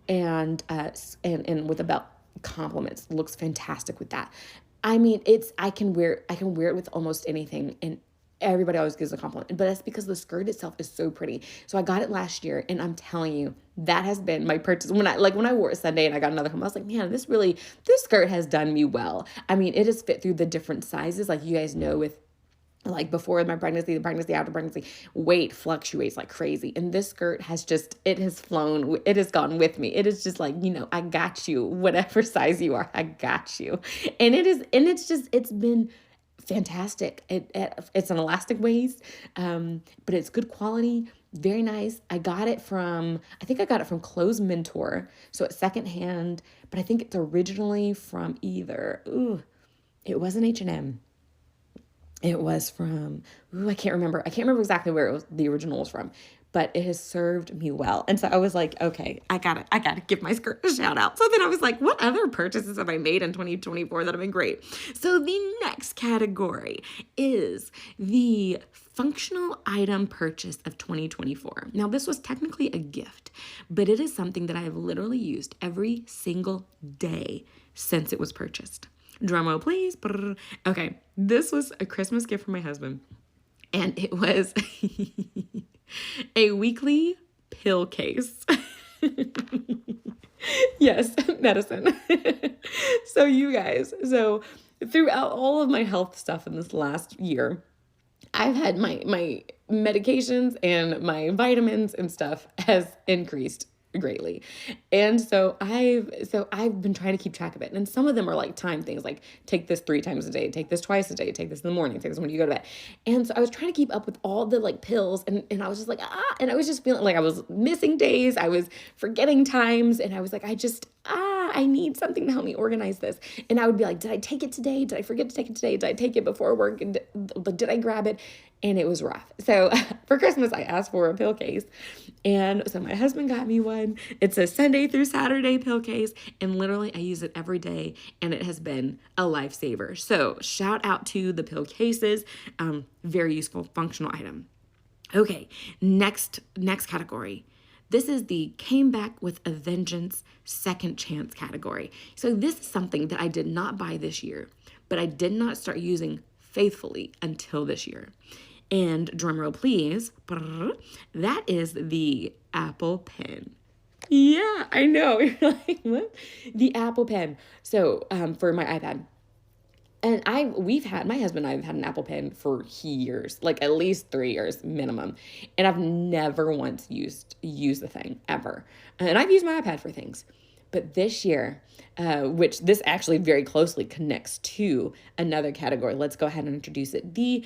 A: And with a belt. Compliments. Looks fantastic with that. I mean, I can wear it with almost anything, and everybody always gives a compliment. But that's because the skirt itself is so pretty. So I got it last year, and I'm telling you, that has been my purchase. When I wore it Sunday and I got another compliment, I was like, man, this skirt has done me well. I mean, it has fit through the different sizes, like you guys know with like before my pregnancy, the pregnancy, after pregnancy, weight fluctuates like crazy. And this skirt it has flown, it has gone with me. It is just like, I got you, whatever size you are, I got you. And it's been fantastic. It's an elastic waist, but it's good quality, very nice. I think I got it from Clothes Mentor. So it's secondhand, but I think it's originally from it wasn't H&M. It was from, I can't remember exactly where the original was from, but it has served me well. And so I was like, okay, I gotta give my skirt a shout out. So then I was like, what other purchases have I made in 2024 that have been great? So the next category is the functional item purchase of 2024. Now, this was technically a gift, but it is something that I have literally used every single day since it was purchased. Drum roll, please. Okay, this was a Christmas gift from my husband, and it was a weekly pill case. Yes, medicine. So you guys, throughout all of my health stuff in this last year, I've had my medications and my vitamins and stuff has increased greatly. And so I've been trying to keep track of it. And some of them are like time things, like take this 3 times a day, take this twice a day, take this in the morning, take this when you go to bed. And so I was trying to keep up with all the like pills, and I was just like, and I was just feeling like I was missing days. I was forgetting times. And I was like, I need something to help me organize this. And I would be like, did I take it today? Did I forget to take it today? Did I take it before work? Did I grab it? And it was rough. So for Christmas, I asked for a pill case. And so my husband got me one. It's a Sunday through Saturday pill case. And literally I use it every day. And it has been a lifesaver. So shout out to the pill cases. Very useful, functional item. Okay, next category. This is the came back with a vengeance second chance category. So this is something that I did not buy this year, but I did not start using faithfully until this year. And drumroll please, that is the Apple Pen. Yeah, I know. You're like, what? The Apple Pen. So for my iPad. And my husband and I have had an Apple Pen for years, like at least 3 years minimum. And I've never once used the thing ever. And I've used my iPad for things. But this year, which this actually very closely connects to another category. Let's go ahead and introduce it. The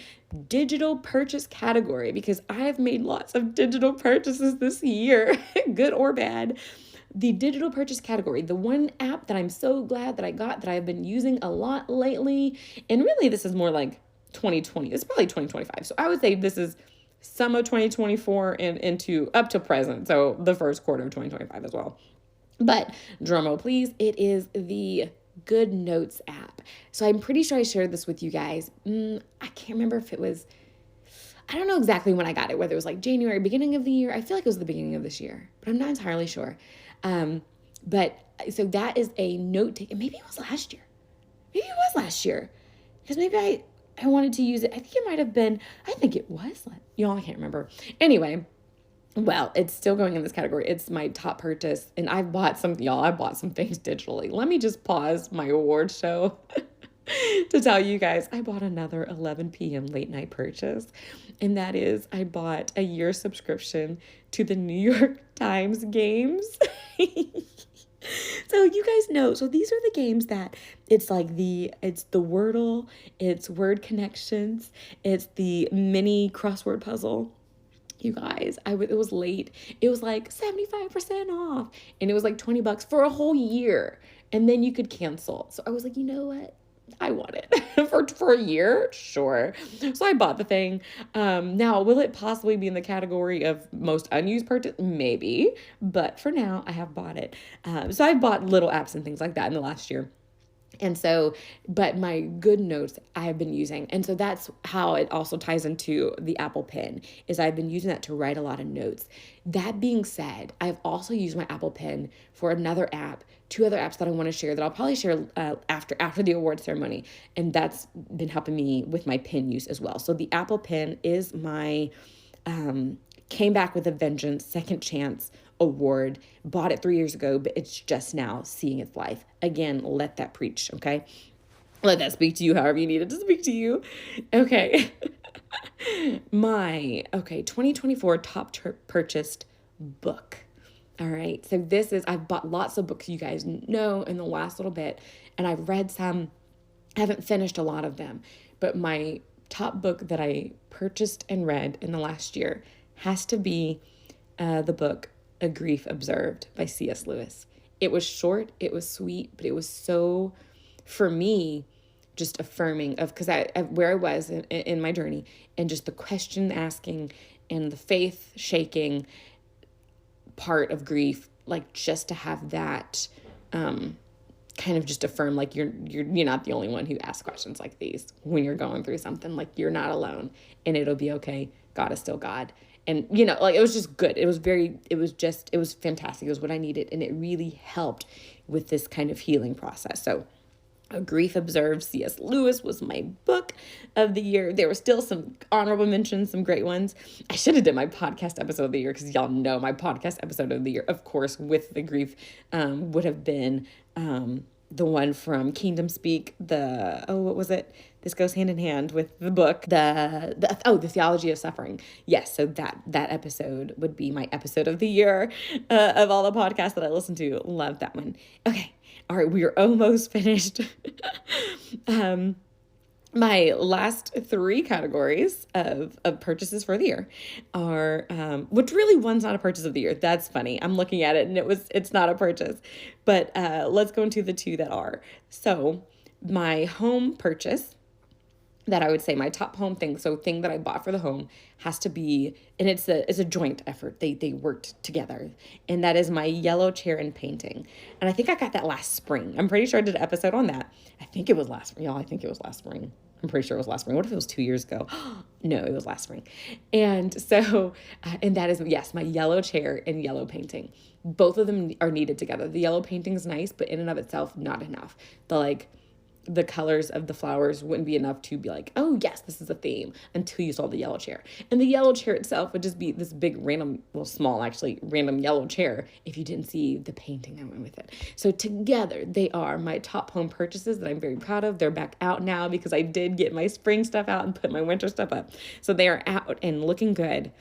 A: digital purchase category, because I've made lots of digital purchases this year, good or bad. The digital purchase category, the one app that I'm so glad that I got, that I've been using a lot lately, and really this is more like 2020, it's probably 2025. So I would say this is summer 2024 and into up to present, so the first quarter of 2025 as well. But drumroll please, it is the Good Notes app. So I'm pretty sure I shared this with you guys. I can't remember if it was I don't know exactly when I got it, whether it was like January, beginning of the year. I feel like it was the beginning of this year, but I'm not entirely sure. But so that is a note taken. Maybe it was last year. Maybe it was last year, because maybe I wanted to use it. I think it might have been, I think it was, y'all, I can't remember. Anyway, well, it's still going in this category. It's my top purchase, and I bought some things digitally. Let me just pause my award show to tell you guys, I bought another 11 p.m. late night purchase, and that is I bought a year subscription to the New York Times games. So you guys know, so these are the games that it's the Wordle, it's word connections, it's the mini crossword puzzle. You guys, it was late. It was like 75% off, and it was like $20 for a whole year, and then you could cancel. So I was like, you know what? I want it for a year. Sure. So I bought the thing. Now, will it possibly be in the category of most unused purchase? Maybe, but for now I have bought it. So I bought little apps and things like that in the last year. And so, but my good notes I have been using. And so that's how it also ties into the Apple Pen, is I've been using that to write a lot of notes. That being said, I've also used my Apple Pen for another app, two other apps that I want to share that I'll probably share after the award ceremony. And that's been helping me with my pen use as well. So the Apple Pen is my, came back with a vengeance, second chance award. Bought it 3 years ago, but it's just now seeing its life. Again, let that preach, okay? Let that speak to you however you need it to speak to you. Okay. 2024 top purchased book. All right. So I've bought lots of books, you guys know, in the last little bit, and I've read some. I haven't finished a lot of them, but my top book that I purchased and read in the last year has to be the book A Grief Observed by C.S. Lewis. It was short, it was sweet, but it was so, for me, just affirming of, because where I was in my journey, and just the question asking and the faith shaking part of grief, like just to have that kind of just affirm, like you're not the only one who asks questions like these when you're going through something. Like, you're not alone, and it'll be okay. God is still God. And, like, it was just good. It was fantastic. It was what I needed. And it really helped with this kind of healing process. So A Grief Observed, C.S. Lewis was my book of the year. There were still some honorable mentions, some great ones. I should have done my podcast episode of the year, because y'all know my podcast episode of the year, of course, with the grief, would have been the one from Kingdom Speak, what was it? This goes hand in hand with the book, the Theology of Suffering. Yes, so that episode would be my episode of the year of all the podcasts that I listen to. Love that one. Okay, all right, we are almost finished. My last three categories of purchases for the year are, which really one's not a purchase of the year. That's funny. I'm looking at it and it's not a purchase, but let's go into the two that are. So my home purchase, that I would say my top home thing, so thing that I bought for the home, has to be, and it's a joint effort. They worked together, and that is my yellow chair and painting. And I think I got that last spring. I'm pretty sure I did an episode on that. I think it was last spring. Y'all, I think it was last spring. I'm pretty sure it was last spring. What if it was 2 years ago? No, it was last spring. And so, and that is, yes, my yellow chair and yellow painting. Both of them are needed together. The yellow painting is nice, but in and of itself, not enough. The colors of the flowers wouldn't be enough to be like, oh yes, this is a theme, until you saw the yellow chair. And the yellow chair itself would just be this big random yellow chair if you didn't see the painting that went with it. So together they are my top home purchases that I'm very proud of. They're back out now because I did get my spring stuff out and put my winter stuff up. So they are out and looking good.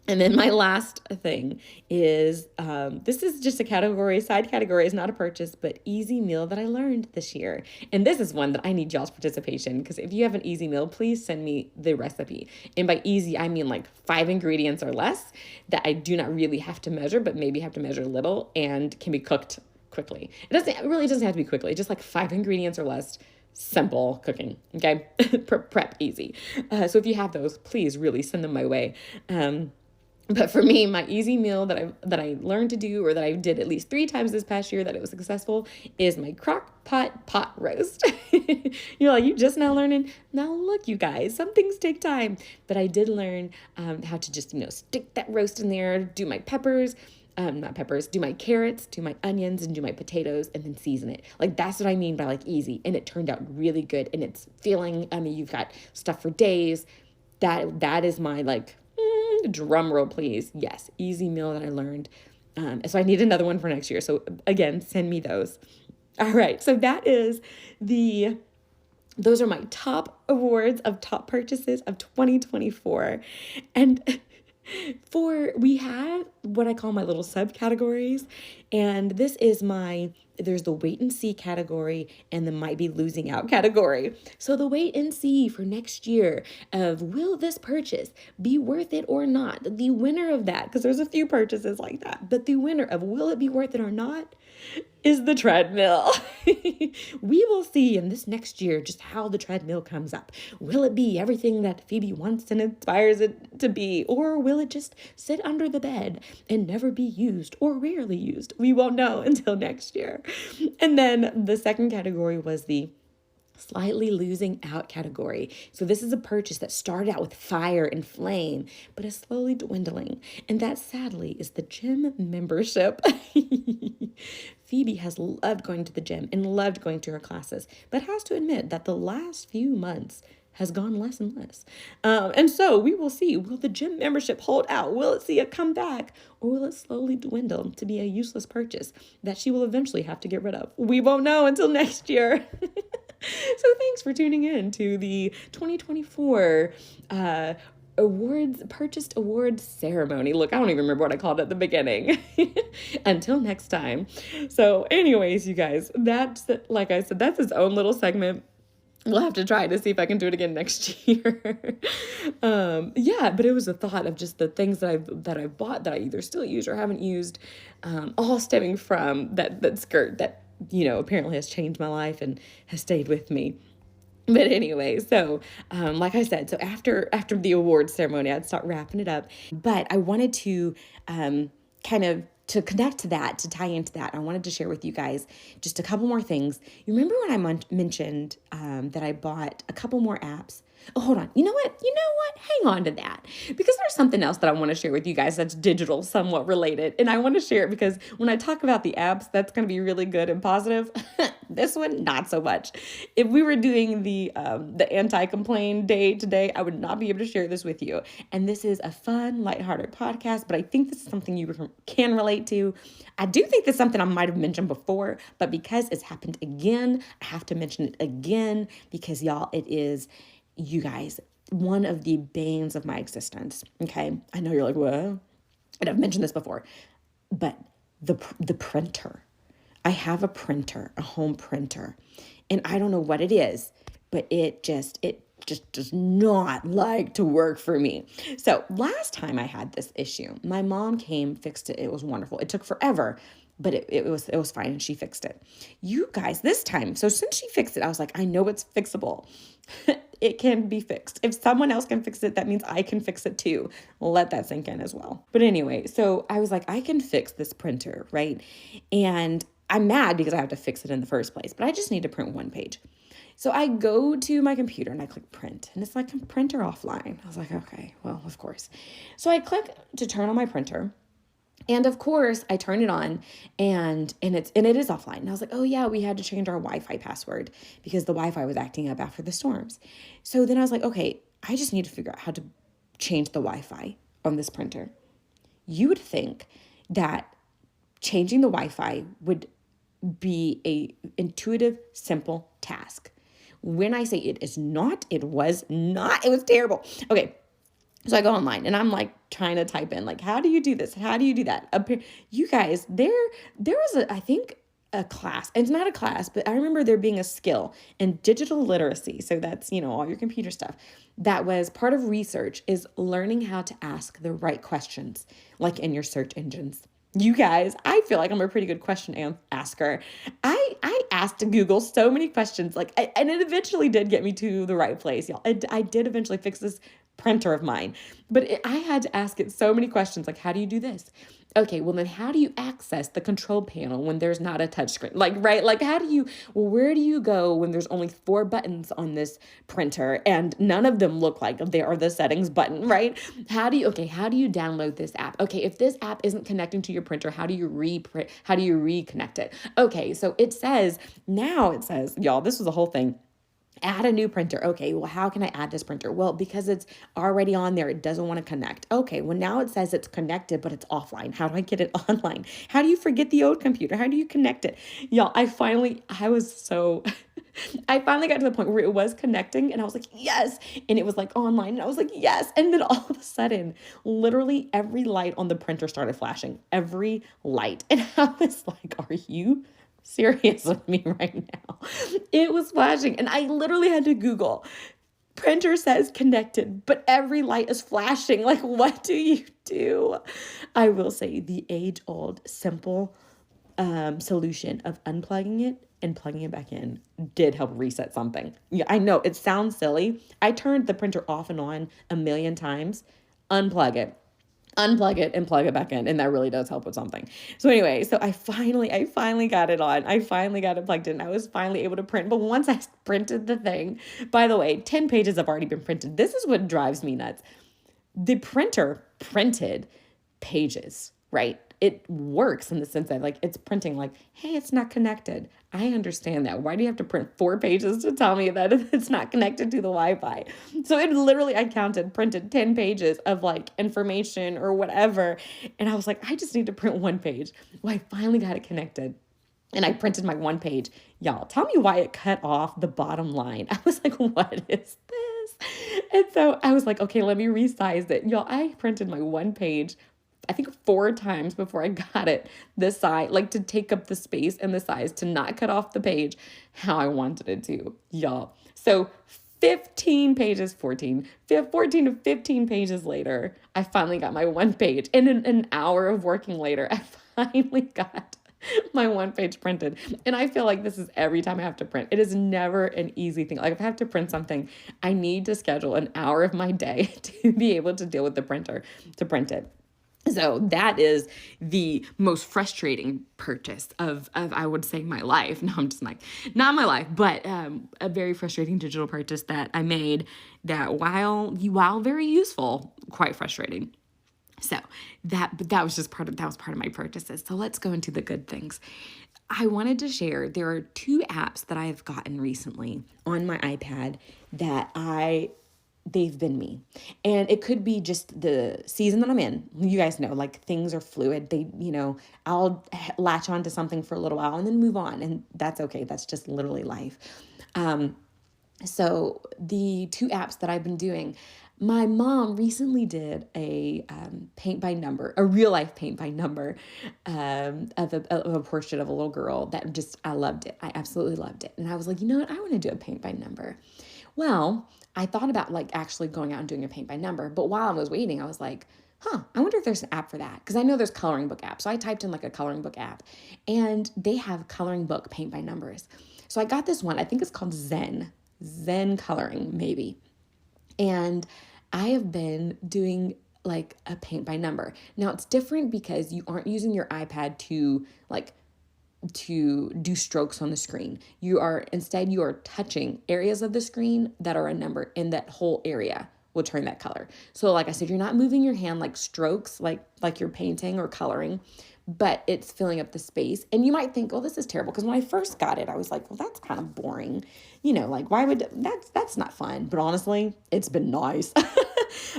A: And then my last thing is, this is just a side category, is not a purchase, but easy meal that I learned this year. And this is one that I need y'all's participation, because if you have an easy meal, please send me the recipe. And by easy, I mean like 5 ingredients or less that I do not really have to measure, but maybe have to measure a little, and can be cooked quickly. It really doesn't have to be quickly, just like 5 ingredients or less. Simple cooking, okay? Prep easy. So if you have those, please really send them my way. But for me, my easy meal that I learned to do, or that I did at least 3 times this past year that it was successful, is my crock pot roast. You're like, you just now learning? Now look, you guys, some things take time. But I did learn how to just, stick that roast in there, do my peppers, not peppers, do my carrots, do my onions, and do my potatoes, and then season it. Like, that's what I mean by like easy. And it turned out really good. And it's filling. I mean, you've got stuff for days. That is my like, drum roll, please. Yes, easy meal that I learned. So I need another one for next year. So again, send me those. All right. So those are my top awards of top purchases of 2024. And we have what I call my little subcategories. And this is there's the wait and see category and the might be losing out category. So the wait and see for next year of will this purchase be worth it or not? The winner of that, because there's a few purchases like that, but the winner of will it be worth it or not is the treadmill. We will see in this next year just how the treadmill comes up. Will it be everything that Phoebe wants and inspires it to be? Or will it just sit under the bed and never be used or rarely used? We won't know until next year. And then the second category was the slightly losing out category. So this is a purchase that started out with fire and flame, but is slowly dwindling. And that sadly is the gym membership. Phoebe has loved going to the gym and loved going to her classes, but has to admit that the last few months has gone less and less. And so we will see, will the gym membership hold out? Will it see a comeback? Or will it slowly dwindle to be a useless purchase that she will eventually have to get rid of? We won't know until next year. So thanks for tuning in to the 2024 purchased awards ceremony. Look, I don't even remember what I called it at the beginning. Until next time. So anyways, you guys, like I said, that's its own little segment. We'll have to try to see if I can do it again next year. But it was a thought of just the things that I've bought that I either still use or haven't used, all stemming from that skirt that, apparently has changed my life and has stayed with me. But anyway, so like I said, so after the awards ceremony, I'd start wrapping it up. But I wanted to to connect to that, to tie into that, I wanted to share with you guys just a couple more things. You remember when I mentioned that I bought a couple more apps? Oh, hold on. You know what? Hang on to that, because there's something else that I want to share with you guys that's digital, somewhat related. And I want to share it because when I talk about the apps, that's going to be really good and positive. This one, not so much. If we were doing the anti-complain day today, I would not be able to share this with you. And this is a fun, lighthearted podcast, but I think this is something you can relate to. I do think this is something I might have mentioned before, but because it's happened again, I have to mention it again because y'all, it is, you guys, one of the banes of my existence. Okay. I know you're like, well, and I've mentioned this before, but the printer. I have a printer, a home printer, and I don't know what it is, but it just does not like to work for me. So last time I had this issue, my mom came, fixed it. It was wonderful. It took forever, but it was fine, and she fixed it. You guys, this time, so since she fixed it, I was like, I know it's fixable. It can be fixed. If someone else can fix it, that means I can fix it too. Let that sink in as well. But anyway, so I was like, I can fix this printer, right? And I'm mad because I have to fix it in the first place, but I just need to print one page. So I go to my computer and I click print, and it's like a printer offline. I was like, okay, well, of course. So I click to turn on my printer. And of course, I turn it on and it is offline. And I was like, oh yeah, we had to change our Wi-Fi password because the Wi-Fi was acting up after the storms. So then I was like, okay, I just need to figure out how to change the Wi-Fi on this printer. You would think that changing the Wi-Fi would be a intuitive, simple task. When I say it is not, it was terrible. Okay. So I go online and I'm like trying to type in, like, how do you do this? How do you do that? You guys, there was I think a class. It's not a class, but I remember there being a skill in digital literacy. So that's, all your computer stuff. That was part of research, is learning how to ask the right questions, like in your search engines. You guys, I feel like I'm a pretty good question asker. I asked Google so many questions, and it eventually did get me to the right place, y'all. I did eventually fix this printer of mine. But I had to ask it so many questions, like, how do you do this? Okay, well then how do you access the control panel when there's not a touchscreen? Like, right? Like, where do you go when there's only 4 buttons on this printer and none of them look like they are the settings button, right? How do you download this app? Okay, if this app isn't connecting to your printer, how do you reconnect it? Okay, so it says, y'all, this was a whole thing. Add a new printer. Okay, well, how can I add this printer? Well, because it's already on there, it doesn't want to connect. Okay, well, now it says it's connected, but it's offline. How do I get it online? How do you forget the old computer? How do you connect it? Y'all, I finally got to the point where it was connecting and I was like, yes. And it was like online and I was like, yes. And then all of a sudden, literally every light on the printer started flashing. Every light. And I was like, are you serious with me right now? It was flashing and I literally had to Google, printer says connected, but every light is flashing. Like, what do you do? I will say the age-old simple solution of unplugging it and plugging it back in did help reset something. Yeah, I know it sounds silly. I turned the printer off and on a million times. Unplug it and plug it back in. And that really does help with something. So anyway, so I finally got it on. I finally got it plugged in. I was finally able to print. But once I printed the thing, by the way, 10 pages have already been printed. This is what drives me nuts. The printer printed pages, right? It works in the sense that, like, it's printing like, hey, it's not connected. I understand that. Why do you have to print 4 pages to tell me that it's not connected to the Wi-Fi? So it literally, I printed 10 pages of like information or whatever. And I was like, I just need to print 1 page. Well, I finally got it connected. And I printed my 1 page. Y'all, tell me why it cut off the bottom line. I was like, what is this? And so I was like, okay, let me resize it. Y'all, I printed my 1 page, I think 4 times before I got it this size, like to take up the space and the size to not cut off the page how I wanted it to, y'all. So 14 to 15 pages later, I finally got my 1 page. And in an hour of working later, I finally got my 1 page printed. And I feel like this is every time I have to print. It is never an easy thing. Like if I have to print something, I need to schedule an hour of my day to be able to deal with the printer to print it. So that is the most frustrating purchase of I would say my life. No, I'm just like, not my life, but a very frustrating digital purchase that I made that while very useful, quite frustrating. So that was part of my purchases. So let's go into the good things. I wanted to share, there are 2 apps that I've gotten recently on my iPad that they've been me. And it could be just the season that I'm in. You guys know, like things are fluid. I'll latch on to something for a little while and then move on. And that's okay. That's just literally life. So the 2 apps that I've been doing, my mom recently did a paint by number, a real life paint by number of a portrait of a little girl that I loved it. I absolutely loved it. And I was like, you know what? I want to do a paint by number. Well, I thought about like actually going out and doing a paint by number, but while I was waiting, I was like, I wonder if there's an app for that. Because I know there's coloring book apps. So I typed in like a coloring book app and they have coloring book paint by numbers. So I got this one, I think it's called Zen Coloring, maybe. And I have been doing like a paint by number. Now it's different because you aren't using your iPad to do strokes on the screen. You are touching areas of the screen that are a number, and that whole area will turn that color. So like I said, you're not moving your hand like strokes, like you're painting or coloring, but it's filling up the space. And you might think, oh, this is terrible. Because when I first got it, I was like, well, that's kind of boring. Like why would that's not fun. But honestly, it's been nice.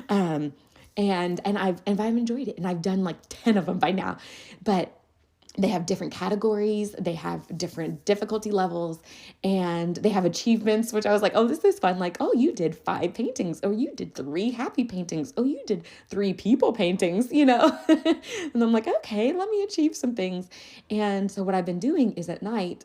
A: And I've enjoyed it. And I've done like 10 of them by now. But they have different categories, they have different difficulty levels, and they have achievements, which I was like, oh, this is fun. Like, oh, you did 5 paintings. Oh, you did 3 happy paintings. Oh, you did 3 people paintings, And I'm like, okay, let me achieve some things. And so what I've been doing is at night,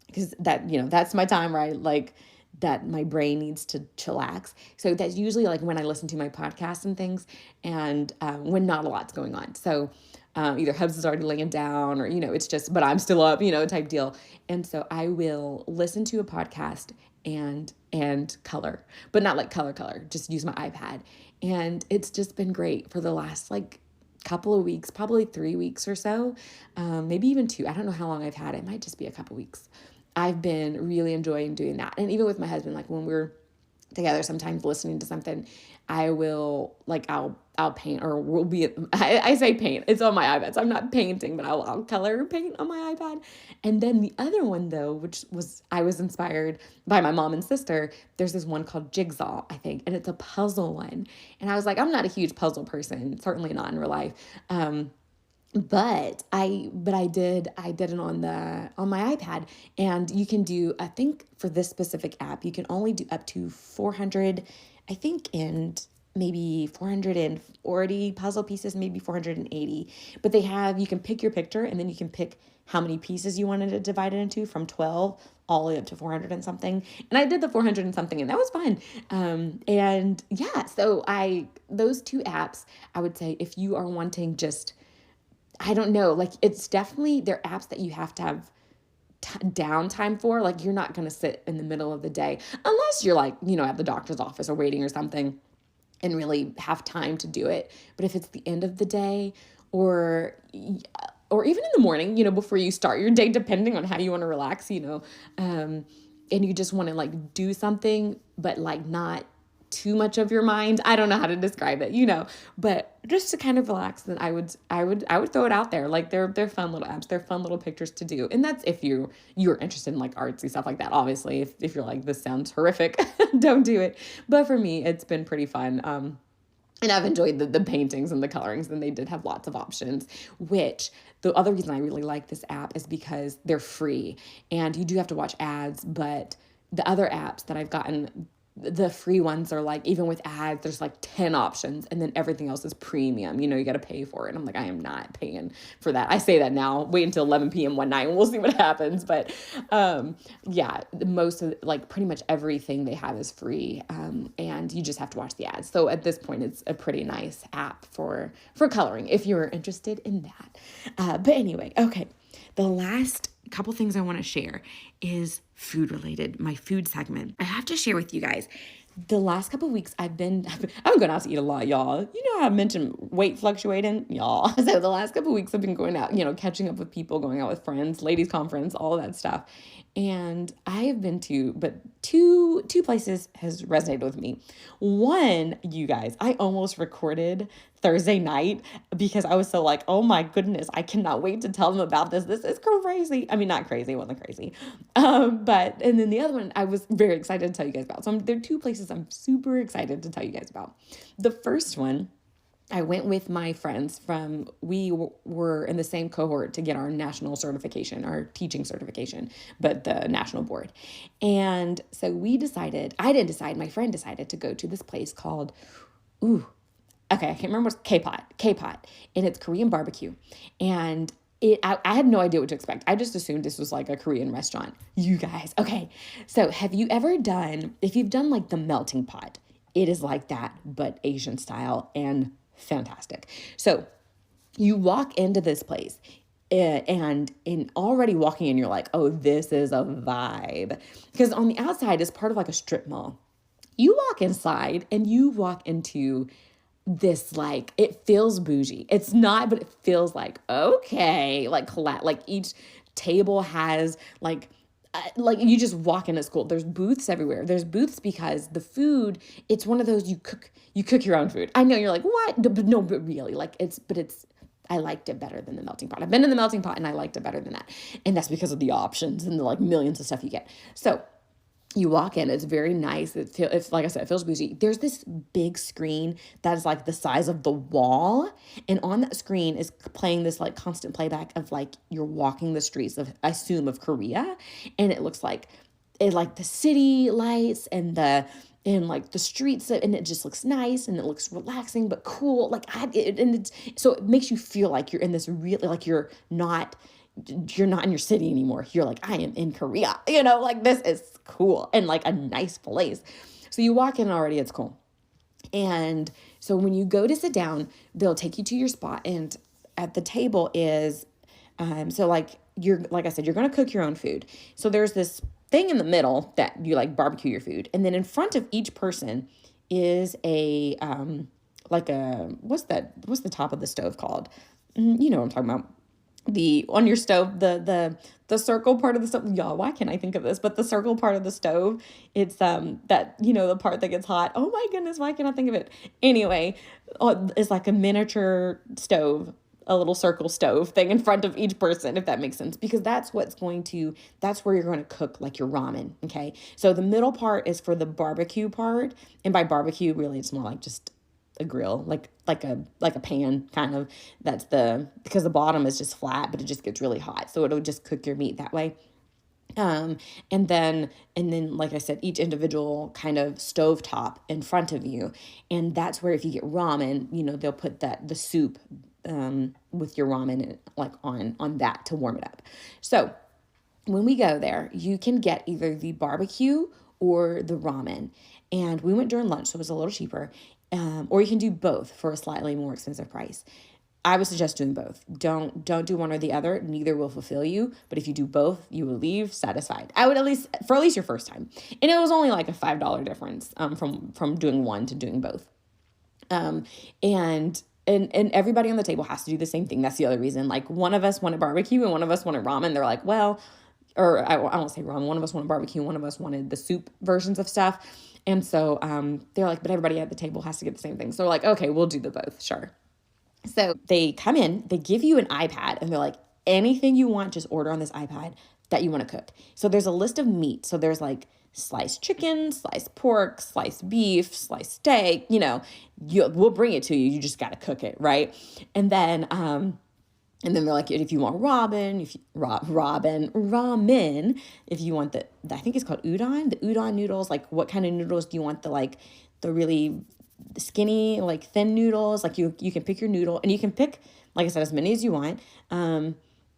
A: because that's my time, right? Like that my brain needs to chillax. So that's usually like when I listen to my podcasts and things, and when not a lot's going on. So either Hubs is already laying down or, it's just, but I'm still up, type deal. And so I will listen to a podcast and color, but not like color, just use my iPad. And it's just been great for the last like couple of weeks, probably 3 weeks or so, maybe even 2. I don't know how long I've had it. It might just be a couple weeks. I've been really enjoying doing that. And even with my husband, like when we're together, sometimes listening to something, I will like, I'll paint, or we'll be, I say paint, it's on my iPad. So I'm not painting, but I'll color paint on my iPad. And then the other one though, I was inspired by my mom and sister. There's this one called Jigsaw, I think, and it's a puzzle one. And I was like, I'm not a huge puzzle person, certainly not in real life. But I did it on my iPad, and you can do, I think for this specific app, you can only do up to 400, I think, and maybe 440 puzzle pieces, maybe 480. But you can pick your picture, and then you can pick how many pieces you wanted to divide it into, from 12 all the way up to 400 and something. And I did the 400 and something, and that was fun. And yeah, so those 2 apps, I would say if you are wanting just, I don't know, like it's definitely, they're apps that you have to have downtime for. Like you're not going to sit in the middle of the day unless you're like, at the doctor's office or waiting or something and really have time to do it. But if it's the end of the day or even in the morning, before you start your day, depending on how you want to relax, and you just want to like do something, but like not too much of your mind. I don't know how to describe it, but just to kind of relax, then I would throw it out there. Like they're fun little apps. They're fun little pictures to do. And that's if you're interested in like artsy stuff like that. Obviously, if you're like, this sounds horrific, don't do it. But for me, it's been pretty fun. And I've enjoyed the paintings and the colorings, and they did have lots of options, which the other reason I really like this app is because they're free, and you do have to watch ads, but the other apps that I've gotten, the free ones are like, even with ads, there's like 10 options, and then everything else is premium. You got to pay for it. And I'm like, I am not paying for that. I say that now, wait until 11 p.m. one night and we'll see what happens. But yeah, most of like pretty much everything they have is free. And you just have to watch the ads. So at this point, it's a pretty nice app for coloring if you're interested in that. But anyway, okay. The last couple things I want to share is food related, my food segment. I have to share with you guys, the last couple of weeks I've been going out to eat a lot, y'all. You know how I mentioned weight fluctuating, y'all. So the last couple of weeks I've been going out, catching up with people, going out with friends, ladies conference, all that stuff. And I have been to, but two places has resonated with me. One, you guys, I almost recorded Thursday night because I was so like, oh my goodness, I cannot wait to tell them about this. This is crazy. I mean, not crazy, it wasn't crazy. And then the other one I was very excited to tell you guys about. So there are 2 places I'm super excited to tell you guys about. The first one, I went with my friends we were in the same cohort to get our national certification, our teaching certification, but the national board. And so I didn't decide, my friend decided to go to this place called, I can't remember what's K-Pot, and it's Korean barbecue. And I had no idea what to expect. I just assumed this was like a Korean restaurant. You guys, okay. So if you've done like the melting pot, it is like that, but Asian style and fantastic. So you walk into this place and in already walking in, you're like, oh, this is a vibe. Because on the outside is part of like a strip mall. You walk inside and you walk into this, like, it feels bougie. It's not, but it feels like, okay, like each table has like you just walk in, it's cool. There's booths everywhere. There's booths because the food, it's one of those, you cook your own food. I know you're like, what? No, but really, like I liked it better than the melting pot. I've been in the melting pot and I liked it better than that. And that's because of the options and the like millions of stuff you get. So you walk in, it's very nice. It's like I said, it feels bougie. There's this big screen that is like the size of the wall. And on that screen is playing this like constant playback of like you're walking the streets of, I assume, of Korea. And it looks like the city lights and like the streets, and it just looks nice and it looks relaxing but cool. So it makes you feel like you're in this really, like you're not in your city anymore. You're like, I am in Korea, like this is cool and like a nice place. So you walk in already, it's cool. And so when you go to sit down, they'll take you to your spot, and at the table is, so like I said, you're going to cook your own food. So there's this thing in the middle that you like barbecue your food. And then in front of each person is a, like a, what's the top of the stove called? You know what I'm talking about. On your stove, the circle part of the stove. Y'all, why can't I think of this? But the circle part of the stove, it's that, the part that gets hot. Oh my goodness, why can't I think of it? Anyway, it's like a miniature stove, a little circle stove thing in front of each person, if that makes sense, because that's where you're going to cook like your ramen. Okay. So the middle part is for the barbecue part. And by barbecue, really, it's more like just a grill, like a pan kind of. Because the bottom is just flat, but it just gets really hot. So it'll just cook your meat that way. And then, like I said, each individual kind of stovetop in front of you. And that's where, if you get ramen, they'll put the soup, with your ramen like on that to warm it up. So when we go there, you can get either the barbecue or the ramen. And we went during lunch, so it was a little cheaper. Or you can do both for a slightly more expensive price. I would suggest doing both. Don't do one or the other. Neither will fulfill you. But if you do both, you will leave satisfied. I would at least your first time. And it was only like a $5 difference from doing one to doing both. And everybody on the table has to do the same thing. That's the other reason. Like, one of us wanted barbecue and one of us wanted ramen. They're like, well, or I won't say ramen. One of us wanted barbecue. One of us wanted the soup versions of stuff. And so they're like, but everybody at the table has to get the same thing. So we're like, okay, we'll do the both. Sure. So they come in, they give you an iPad, and they're like, anything you want, just order on this iPad that you want to cook. So there's a list of meat. So there's like sliced chicken, sliced pork, sliced beef, sliced steak, we'll bring it to you. You just got to cook it. Right. And then they're like, if you want ramen, if you want I think it's called udon, the udon noodles, like what kind of noodles do you want? The really skinny, like thin noodles, like you can pick your noodle, and you can pick, like I said, as many as you want. And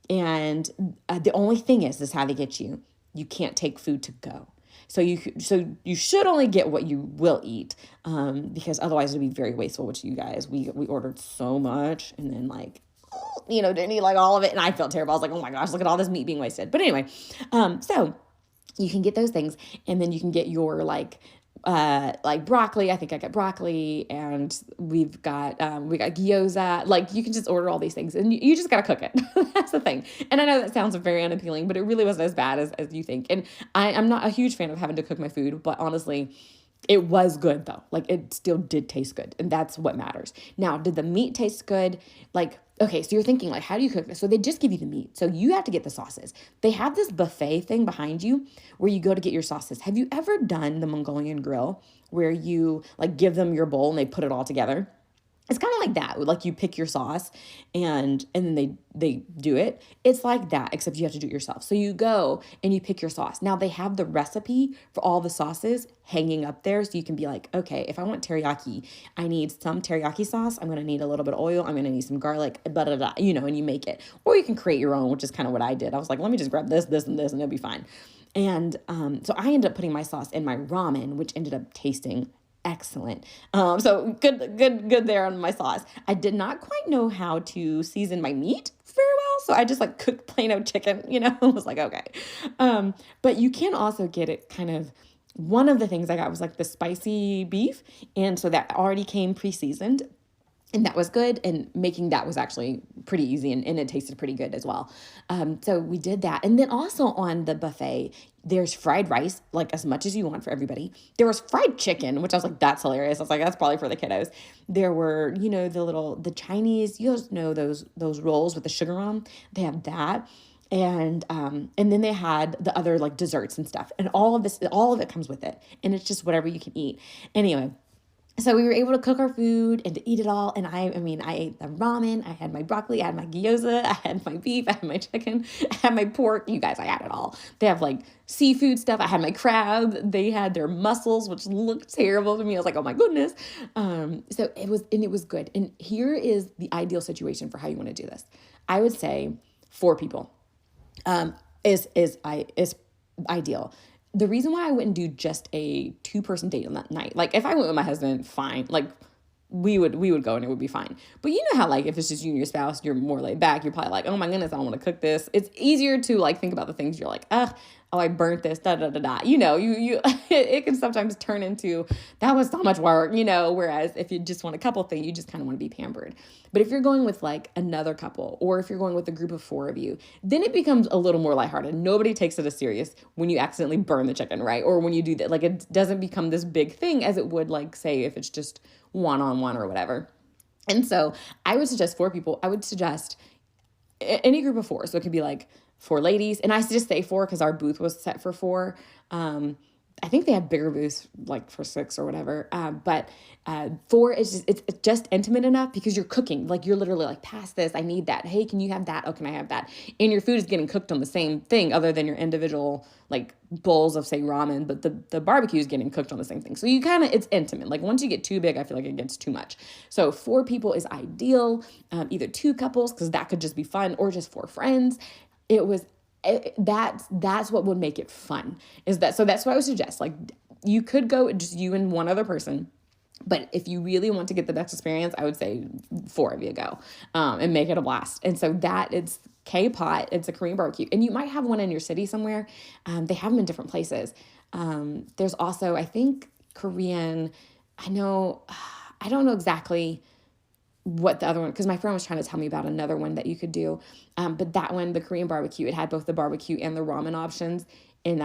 A: the only thing is how they get you can't take food to go. So you should only get what you will eat, because otherwise it'd be very wasteful, which you guys, we ordered so much, and then like, didn't eat like all of it. And I felt terrible. I was like, oh my gosh, look at all this meat being wasted. But anyway, so you can get those things, and then you can get your like broccoli. I think I got broccoli, and we got gyoza. Like, you can just order all these things, and you just got to cook it. That's the thing. And I know that sounds very unappealing, but it really wasn't as bad as you think. And I'm not a huge fan of having to cook my food, but honestly, it was good though. Like, it still did taste good, and that's what matters. Now, did the meat taste good? Like, okay, so you're thinking, like, how do you cook this? So they just give you the meat. So you have to get the sauces. They have this buffet thing behind you where you go to get your sauces. Have you ever done the Mongolian grill where you like give them your bowl and they put it all together? It's kind of like that. Like, you pick your sauce and then they do it. It's like that, except you have to do it yourself. So you go and you pick your sauce. Now, they have the recipe for all the sauces hanging up there. So you can be like, okay, if I want teriyaki, I need some teriyaki sauce. I'm going to need a little bit of oil. I'm going to need some garlic, blah, blah, blah, and you make it. Or you can create your own, which is kind of what I did. I was like, let me just grab this, and this, and it'll be fine. And so I ended up putting my sauce in my ramen, which ended up tasting excellent. So good there on my sauce. I did not quite know how to season my meat very well, so I just like cooked plain old chicken, I was like, okay. But you can also get it kind of, one of the things I got was like the spicy beef, and so that already came pre-seasoned. And that was good, and making that was actually pretty easy, and it tasted pretty good as well. So we did that. And then also on the buffet, there's fried rice, like as much as you want for everybody. There was fried chicken, which I was like, that's hilarious. I was like, that's probably for the kiddos. There were, the Chinese, those rolls with the sugar on them. They have that. And then they had the other like desserts and stuff. And all of it comes with it. And it's just whatever you can eat. Anyway. So we were able to cook our food and to eat it all. And I ate the ramen, I had my broccoli, I had my gyoza, I had my beef, I had my chicken, I had my pork. You guys, I had it all. They have like seafood stuff. I had my crab. They had their mussels, which looked terrible to me. I was like, oh my goodness. So it was good. And here is the ideal situation for how you want to do this. I would say 4 people is ideal. The reason why I wouldn't do just a 2-person date on that night, like if I went with my husband, fine, like we would go and it would be fine. But you know how like if it's just you and your spouse, you're more laid back. You're probably like, oh my goodness, I don't want to cook this. It's easier to like think about the things you're like, oh, I burnt this, da da da da. You it can sometimes turn into, that was so much work, whereas if you just want a couple thing, you just kind of want to be pampered. But if you're going with like another couple, or if you're going with a group of 4 of you, then it becomes a little more lighthearted. Nobody takes it as serious when you accidentally burn the chicken, right? Or when you do that, like it doesn't become this big thing as it would, like, say, if it's just one-on-one or whatever. And so I would suggest 4 people. I would suggest any group of 4. So it could be like 4 ladies. And I just say 4 because our booth was set for 4. I think they had bigger booths like for 6 or whatever. But 4 is just, it's just intimate enough because you're cooking. Like you're literally like, pass this, I need that. Hey, can you have that? Oh, can I have that? And your food is getting cooked on the same thing other than your individual like bowls of, say, ramen, but the barbecue is getting cooked on the same thing. So you it's intimate. Like once you get too big, I feel like it gets too much. So 4 people is ideal. Either 2 couples, because that could just be fun, or just 4 friends. That's what would make it fun, so that's what I would suggest. Like you could go just you and one other person, but if you really want to get the best experience, I would say 4 of you go, and make it a blast. And so that it's K-pot, it's a Korean barbecue, and you might have one in your city somewhere. They have them in different places. There's also, I think, Korean, I don't know exactly what the other one, because my friend was trying to tell me about another one that you could do. But that one, the Korean barbecue, it had both the barbecue and the ramen options. And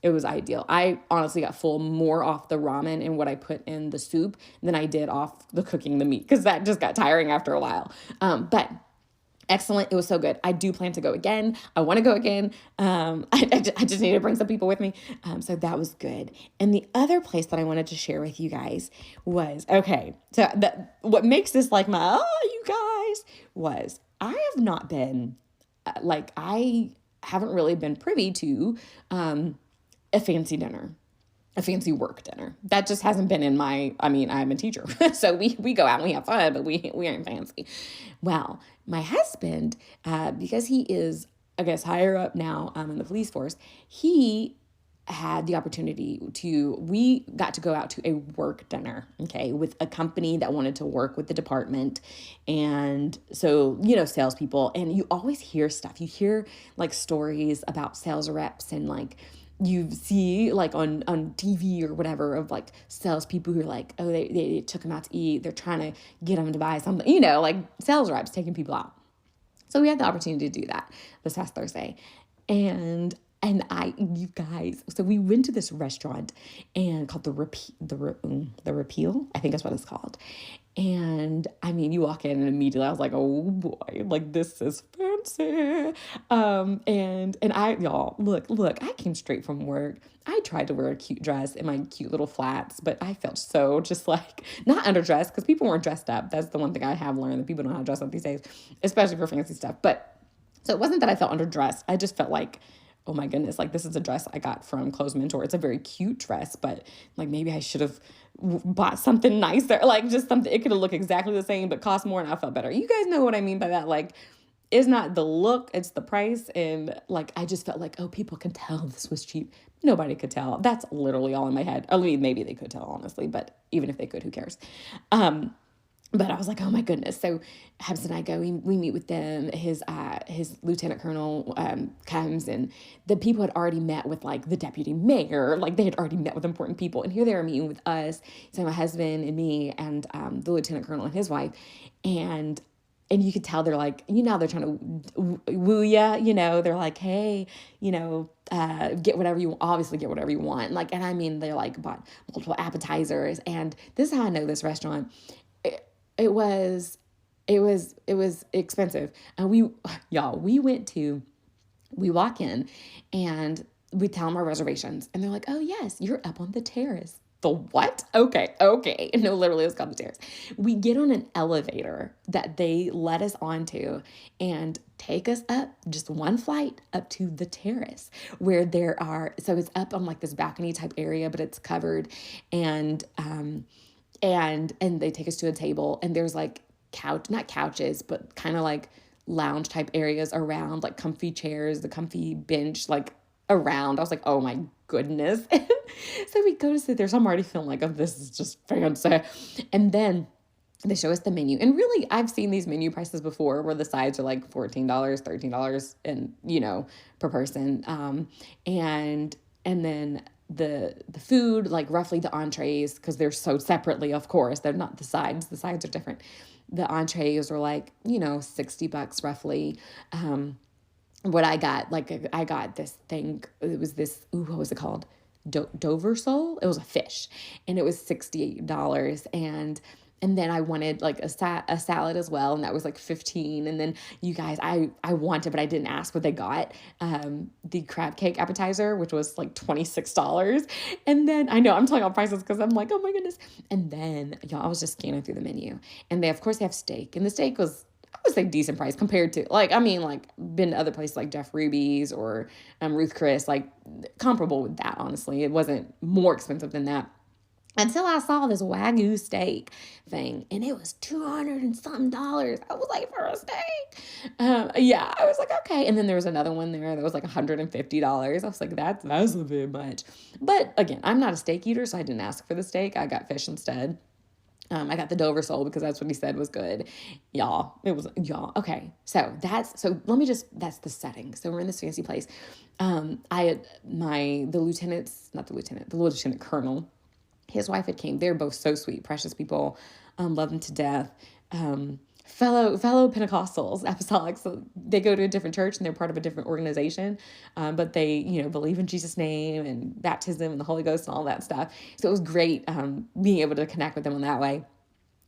A: it was ideal. I honestly got full more off the ramen and what I put in the soup than I did off the cooking the meat, because that just got tiring after a while. But excellent. It was so good. I do plan to go again. I want to go again. I just need to bring some people with me. So that was good. And the other place that I wanted to share with you guys was, okay, so what makes this like you guys, was I have not been, I haven't really been privy to a fancy dinner. A fancy work dinner. That just hasn't been in my, I'm a teacher. So we go out and we have fun, but we aren't fancy. Well, my husband, because he is, I guess, higher up now in the police force, he had the opportunity we got to go out to a work dinner, okay, with a company that wanted to work with the department. And so, salespeople, and you always hear stuff. You hear like stories about sales reps, and like, you see like on TV or whatever of like salespeople who are like, oh, they took them out to eat. They're trying to get them to buy something, like sales reps taking people out. So we had the opportunity to do that this past Thursday. And you guys, so we went to this restaurant and called the Repeal, I think that's what it's called. And you walk in and immediately I was like, oh boy, like this is fancy. And y'all, look, I came straight from work. I tried to wear a cute dress in my cute little flats, but I felt so just like not underdressed, because people weren't dressed up. That's the one thing I have learned, that people don't know how to dress up these days, especially for fancy stuff. But so it wasn't that I felt underdressed. I just felt like, oh my goodness, like this is a dress I got from Clothes Mentor. It's a very cute dress, but like maybe I should have bought something nicer, like just something, it could have looked exactly the same, but cost more and I felt better. You guys know what I mean by that. Like, it's not the look, it's the price. And like, I just felt like, oh, people can tell this was cheap. Nobody could tell. That's literally all in my head. I mean, maybe they could tell, honestly, but even if they could, who cares? But I was like, oh my goodness. So Habs and I go, we meet with them. His lieutenant colonel comes, and the people had already met with like the deputy mayor. Like they had already met with important people. And here they are meeting with us. So my husband and me and the lieutenant colonel and his wife. And you could tell they're like, they're trying to woo ya, they're like, hey, get whatever you obviously get whatever you want. Like, and they're like bought multiple appetizers. And this is how I know this restaurant. It was expensive. And we walk in and we tell them our reservations, and they're like, oh yes, you're up on the terrace. The what? Okay. No, literally it's called the terrace. We get on an elevator that they let us onto and take us up just one flight up to the terrace, where so it's up on like this balcony type area, but it's covered. And they take us to a table, and there's like not couches, but kind of like lounge type areas around, like comfy chairs, the comfy bench, like around. I was like, oh my goodness. So we go to sit there. So I'm already feeling like, oh, this is just fancy. And then they show us the menu. And really, I've seen these menu prices before where the sides are like $14, $13 and, per person. And then the food, like roughly the entrees, because they're so separately, of course, they're not the sides. The sides are different. The entrees were like, $60 roughly. What I got, like I got this thing, it was this, what was it called? Dover sole. It was a fish, and it was $68. And then I wanted like a salad as well, and that was like 15. And then you guys, I wanted, but I didn't ask what they got. The crab cake appetizer, which was like $26. And then I know I'm telling all prices because I'm like, oh my goodness. And then y'all, I was just scanning through the menu, and they of course have steak, and the steak was, I would say, decent price compared to been to other places like Jeff Ruby's or Ruth Chris, like comparable with that. Honestly, it wasn't more expensive than that. Until I saw this Wagyu steak thing, and it was $200 and something. I was like, for a steak? Yeah, I was like, okay. And then there was another one there that was like $150. I was like, that's a bit much. But again, I'm not a steak eater, so I didn't ask for the steak. I got fish instead. I got the Dover sole because that's what he said was good. Y'all. Okay. That's the setting. So we're in this fancy place. The lieutenant colonel, his wife had came. They're both so sweet, precious people. Love them to death. Fellow Pentecostals, apostolics. So they go to a different church and they're part of a different organization. But they, believe in Jesus' name and baptism and the Holy Ghost and all that stuff. So it was great being able to connect with them in that way.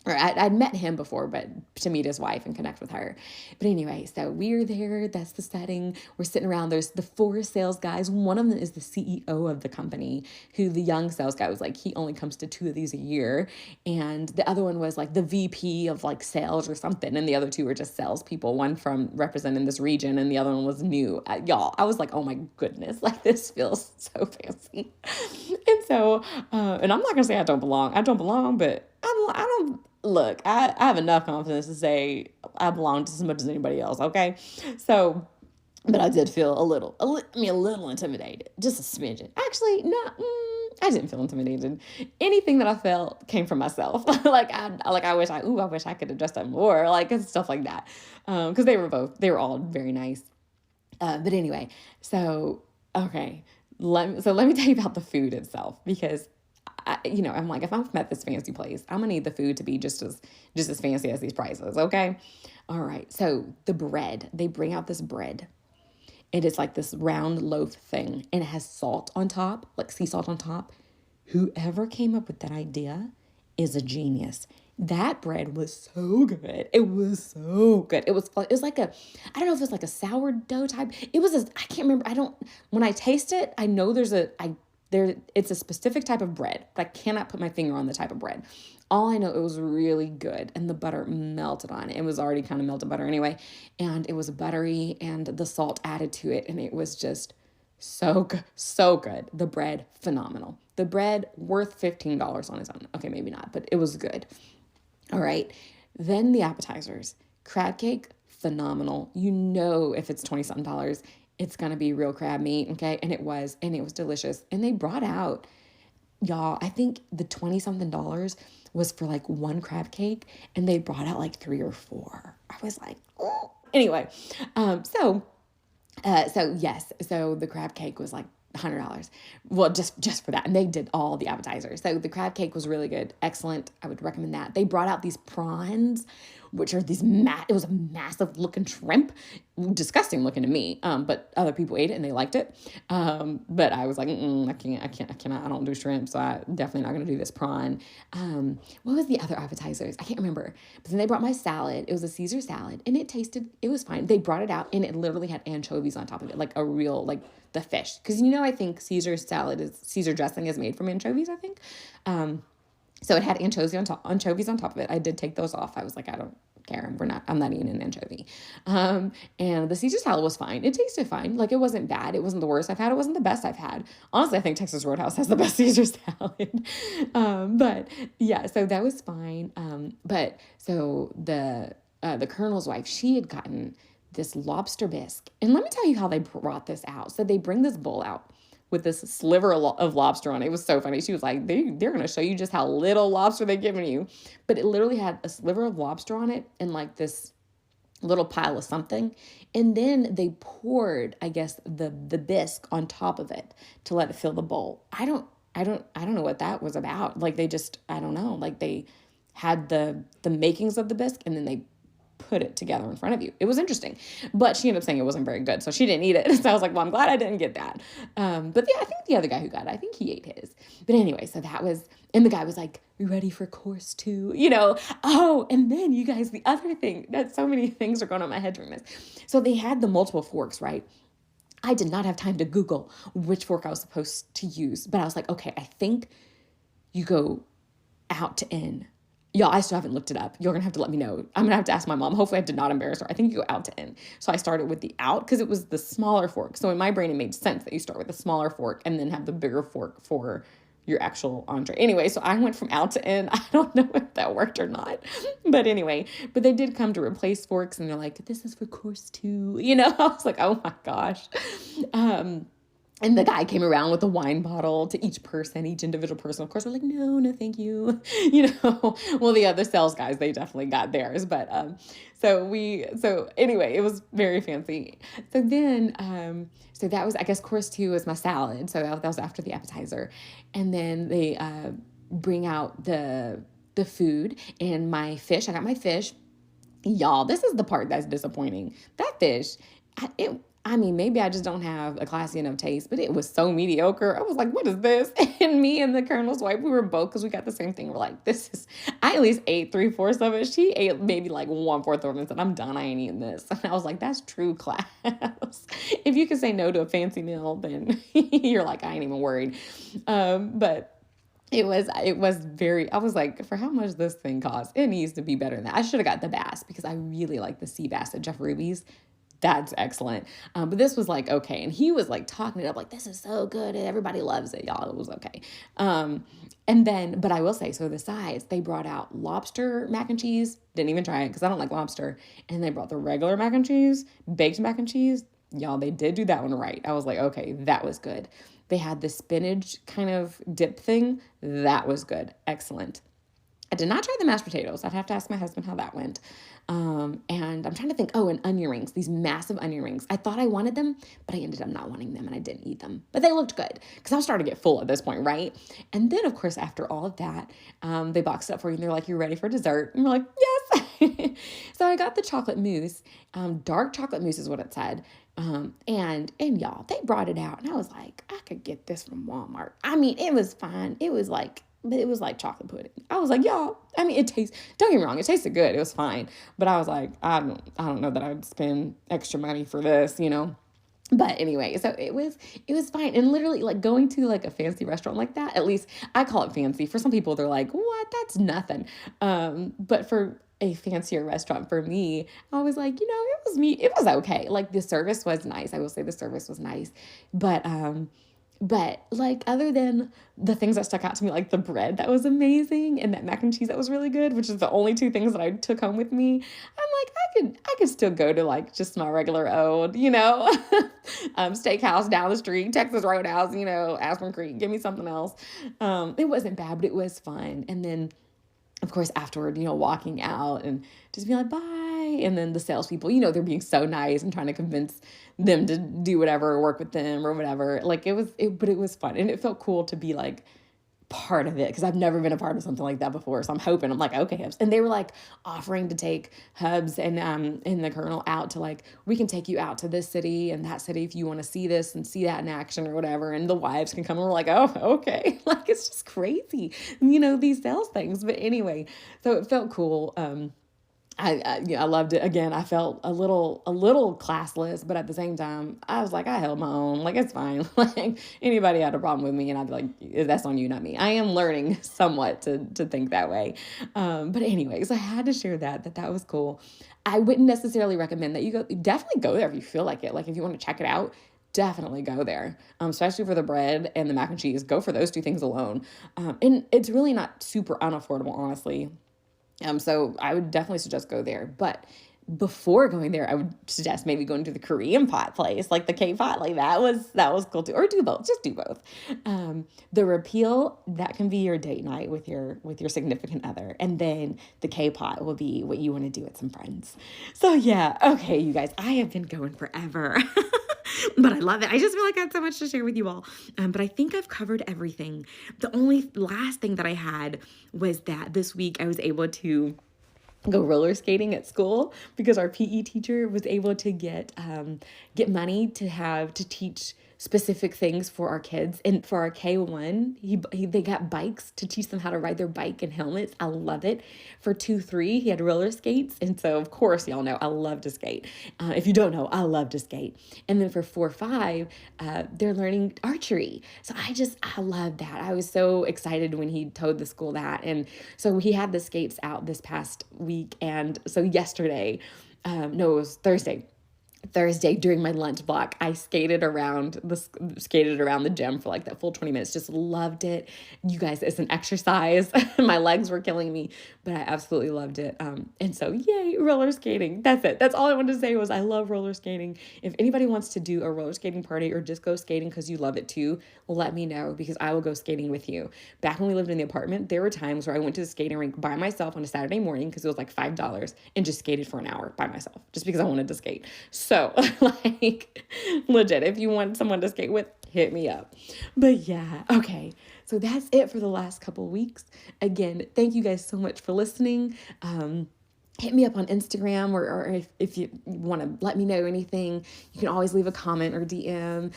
A: Or I'd met him before, but to meet his wife and connect with her. But anyway, so we're there. That's the setting. We're sitting around. There's the 4 sales guys. One of them is the CEO of the company, who the young sales guy was like, he only comes to 2 of these a year. And the other one was like the VP of like sales or something. And the other 2 were just salespeople, one from representing this region and the other one was new. Y'all, I was like, oh my goodness, like this feels so fancy. And so, and I'm not going to say I don't belong, but I don't, look, I have enough confidence to say I belong just as much as anybody else, okay? So, but I did feel a little intimidated, just a smidgen. Actually, no, I didn't feel intimidated. Anything that I felt came from myself. I wish I could have dressed up more, like stuff like that. Because they were all very nice. But anyway, so okay, let me tell you about the food itself, because I'm like, if I'm at this fancy place, I'm gonna need the food to be just as fancy as these prices, okay? All right, so the bread, they bring out this bread. It is like this round loaf thing, and it has salt on top, like sea salt on top. Whoever came up with that idea is a genius. That bread was so good. It was so good. It was like I don't know if it's like a sourdough type. I can't remember. When I taste it, I know it's a specific type of bread, but I cannot put my finger on the type of bread. All I know, it was really good, and the butter melted on it. It was already kind of melted butter anyway, and it was buttery, and the salt added to it, and it was just so good, so good. The bread, phenomenal. The bread, worth $15 on its own. Okay, maybe not, but it was good. All right, then the appetizers. Crab cake, phenomenal. If it's $20-something, it's going to be real crab meat, okay? And it was delicious. And they brought out, y'all, I think the $20-something was for like 1 crab cake, and they brought out like 3 or 4. I was like, oh. Anyway, so the crab cake was like $100. Well, just for that. And they did all the appetizers. So the crab cake was really good. Excellent. I would recommend that. They brought out these prawns, which are these it was a massive looking shrimp, disgusting looking to me. But other people ate it and they liked it. But I was like, I cannot, I don't do shrimp. So I definitely not going to do this prawn. What was the other appetizers? I can't remember. But then they brought my salad. It was a Caesar salad, and it was fine. They brought it out, and it literally had anchovies on top of it, like a real, like the fish. Because I think Caesar dressing is made from anchovies, I think. So it had anchovies on top of it. I did take those off. I was like, I don't care. I'm not eating an anchovy. And the Caesar salad was fine. It tasted fine. Like, it wasn't bad. It wasn't the worst I've had. It wasn't the best I've had. Honestly, I think Texas Roadhouse has the best Caesar salad. But yeah, so that was fine. But so the Colonel's wife, she had gotten this lobster bisque. And let me tell you how they brought this out. So they bring this bowl out with this sliver of lobster on it. It was so funny. She was like, they're going to show you just how little lobster they're giving you. But it literally had a sliver of lobster on it and like this little pile of something. And then they poured, I guess, the bisque on top of it to let it fill the bowl. I don't know what that was about. Like they just, I don't know, like they had the makings of the bisque and then they put it together in front of you. It was interesting, but she ended up saying it wasn't very good, so she didn't eat it. So I was like, well, I'm glad I didn't get that. But yeah, I think the other guy who got it, I think he ate his. But anyway, so that was, and the guy was like, "You ready for course 2?" You know? Oh, and then you guys, the other thing, that so many things are going on in my head during this. So they had the multiple forks, right? I did not have time to Google which fork I was supposed to use, but I was like, okay, I think you go out to in. Y'all, I still haven't looked it up. You're going to have to let me know. I'm going to have to ask my mom. Hopefully I did not embarrass her. I think you go out to in. So I started with the out because it was the smaller fork. So in my brain, it made sense that you start with the smaller fork and then have the bigger fork for your actual entree. Anyway, so I went from out to in. I don't know if that worked or not. But anyway, but they did come to replace forks and they're like, this is for course 2. You know, I was like, oh my gosh. And the guy came around with a wine bottle to each person, each individual person. Of course, we're like, no, thank you. You know, well, the other sales guys, they definitely got theirs. But so anyway, it was very fancy. So then, so that was, I guess, course 2 was my salad. So that was after the appetizer. And then they bring out the food and my fish. I got my fish. Y'all, this is the part that's disappointing. That fish, I mean, maybe I just don't have a classy enough taste, but it was so mediocre. I was like, what is this? And me and the Colonel's wife, we were both, because we got the same thing. We're like, I at least ate 3/4 of it. She ate maybe like 1/4 of it and said, I'm done. I ain't eating this. And I was like, that's true class. If you can say no to a fancy meal, then you're like, I ain't even worried. But it was very, I was like, for how much this thing costs, it needs to be better than that. I should have got the bass because I really like the sea bass at Jeff Ruby's. That's excellent. But this was like, okay. And he was like talking it up like, this is so good. Everybody loves it, y'all. It was okay. And then, but I will say, so the sides, they brought out lobster mac and cheese. Didn't even try it because I don't like lobster. And they brought the regular mac and cheese, baked mac and cheese. Y'all, they did do that one right. I was like, okay, that was good. They had the spinach kind of dip thing. That was good. Excellent. I did not try the mashed potatoes. I'd have to ask my husband how that went. And I'm trying to think, and onion rings, these massive onion rings. I thought I wanted them, but I ended up not wanting them and I didn't eat them. But they looked good because I was starting to get full at this point, right? And then, of course, after all of that, they boxed it up for you and they're like, you ready for dessert? And we're like, yes. So I got the chocolate mousse. Dark chocolate mousse is what it said. And y'all, they brought it out and I was like, I could get this from Walmart. I mean, it was fine. But it was like chocolate pudding. I was like, y'all, I mean, don't get me wrong, it tasted good. It was fine. But I was like, I don't know that I would spend extra money for this, you know? But anyway, so it was fine. And literally like going to like a fancy restaurant like that, at least I call it fancy. For some people, they're like, what? That's nothing. But for a fancier restaurant for me, I was like, it was okay. Like the service was nice. I will say the service was nice. But like, other than the things that stuck out to me, like the bread that was amazing and that mac and cheese that was really good, which is the only 2 things that I took home with me, I'm like, I could still go to like just my regular old, steakhouse down the street, Texas Roadhouse, Aspen Creek, give me something else. It wasn't bad, but it was fun. And then, of course, afterward, walking out and just being like, bye. And then the salespeople, they're being so nice and trying to convince them to do whatever, or work with them or whatever. Like but it was fun. And it felt cool to be like part of it because I've never been a part of something like that before. So I'm like, okay, Hubs. And they were like offering to take Hubs and the Colonel out to like, we can take you out to this city and that city if you want to see this and see that in action or whatever. And the wives can come and we're like, oh, okay. Like, it's just crazy, these sales things. But anyway, so it felt cool. I loved it. Again, I felt a little classless, but at the same time, I was like, I held my own. Like, it's fine. Like, anybody had a problem with me, and I'd be like, that's on you, not me. I am learning somewhat to think that way. But anyways, I had to share that was cool. I wouldn't necessarily recommend that you definitely go there if you feel like it. Like, if you want to check it out, definitely go there, especially for the bread and the mac and cheese. Go for those 2 things alone. And it's really not super unaffordable, honestly. So I would definitely suggest go there. But before going there, I would suggest maybe going to the Korean pot place, like the K-pot, like that was cool too. Or do both, just do both. The repeal, that can be your date night with your significant other. And then the K-pot will be what you want to do with some friends. So yeah, okay, you guys, I have been going forever. But I love it. I just feel like I have so much to share with you all. But I think I've covered everything. The only last thing that I had was that this week I was able to go roller skating at school because our PE teacher was able to get money to teach specific things for our kids. And for our K1, they got bikes to teach them how to ride their bike and helmets. I love it. For 2-3, he had roller skates. And so, of course, y'all know I love to skate. If you don't know, I love to skate. And then for 4-5, they're learning archery. So I love that. I was so excited when he told the school that. And so he had the skates out this past week. And so yesterday, it was Thursday during my lunch block, I skated around the gym for like that full 20 minutes. Just loved it. You guys, it's an exercise. My legs were killing me, but I absolutely loved it. And so yay, roller skating. That's it. That's all I wanted to say was I love roller skating. If anybody wants to do a roller skating party or just go skating because you love it too, let me know because I will go skating with you. Back when we lived in the apartment, there were times where I went to the skating rink by myself on a Saturday morning because it was like $5 and just skated for an hour by myself just because I wanted to skate. So like legit, if you want someone to skate with, hit me up. But yeah, okay. So that's it for the last couple weeks. Again, thank you guys so much for listening. Hit me up on Instagram or if you want to let me know anything, you can always leave a comment or DM,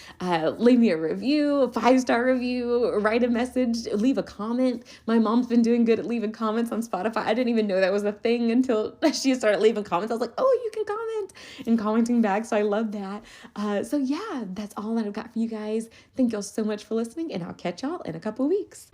A: leave me a review, a 5-star review, write a message, leave a comment. My mom's been doing good at leaving comments on Spotify. I didn't even know that was a thing until she started leaving comments. I was like, oh, you can comment and commenting back. So I love that. So yeah, that's all that I've got for you guys. Thank y'all so much for listening and I'll catch y'all in a couple weeks.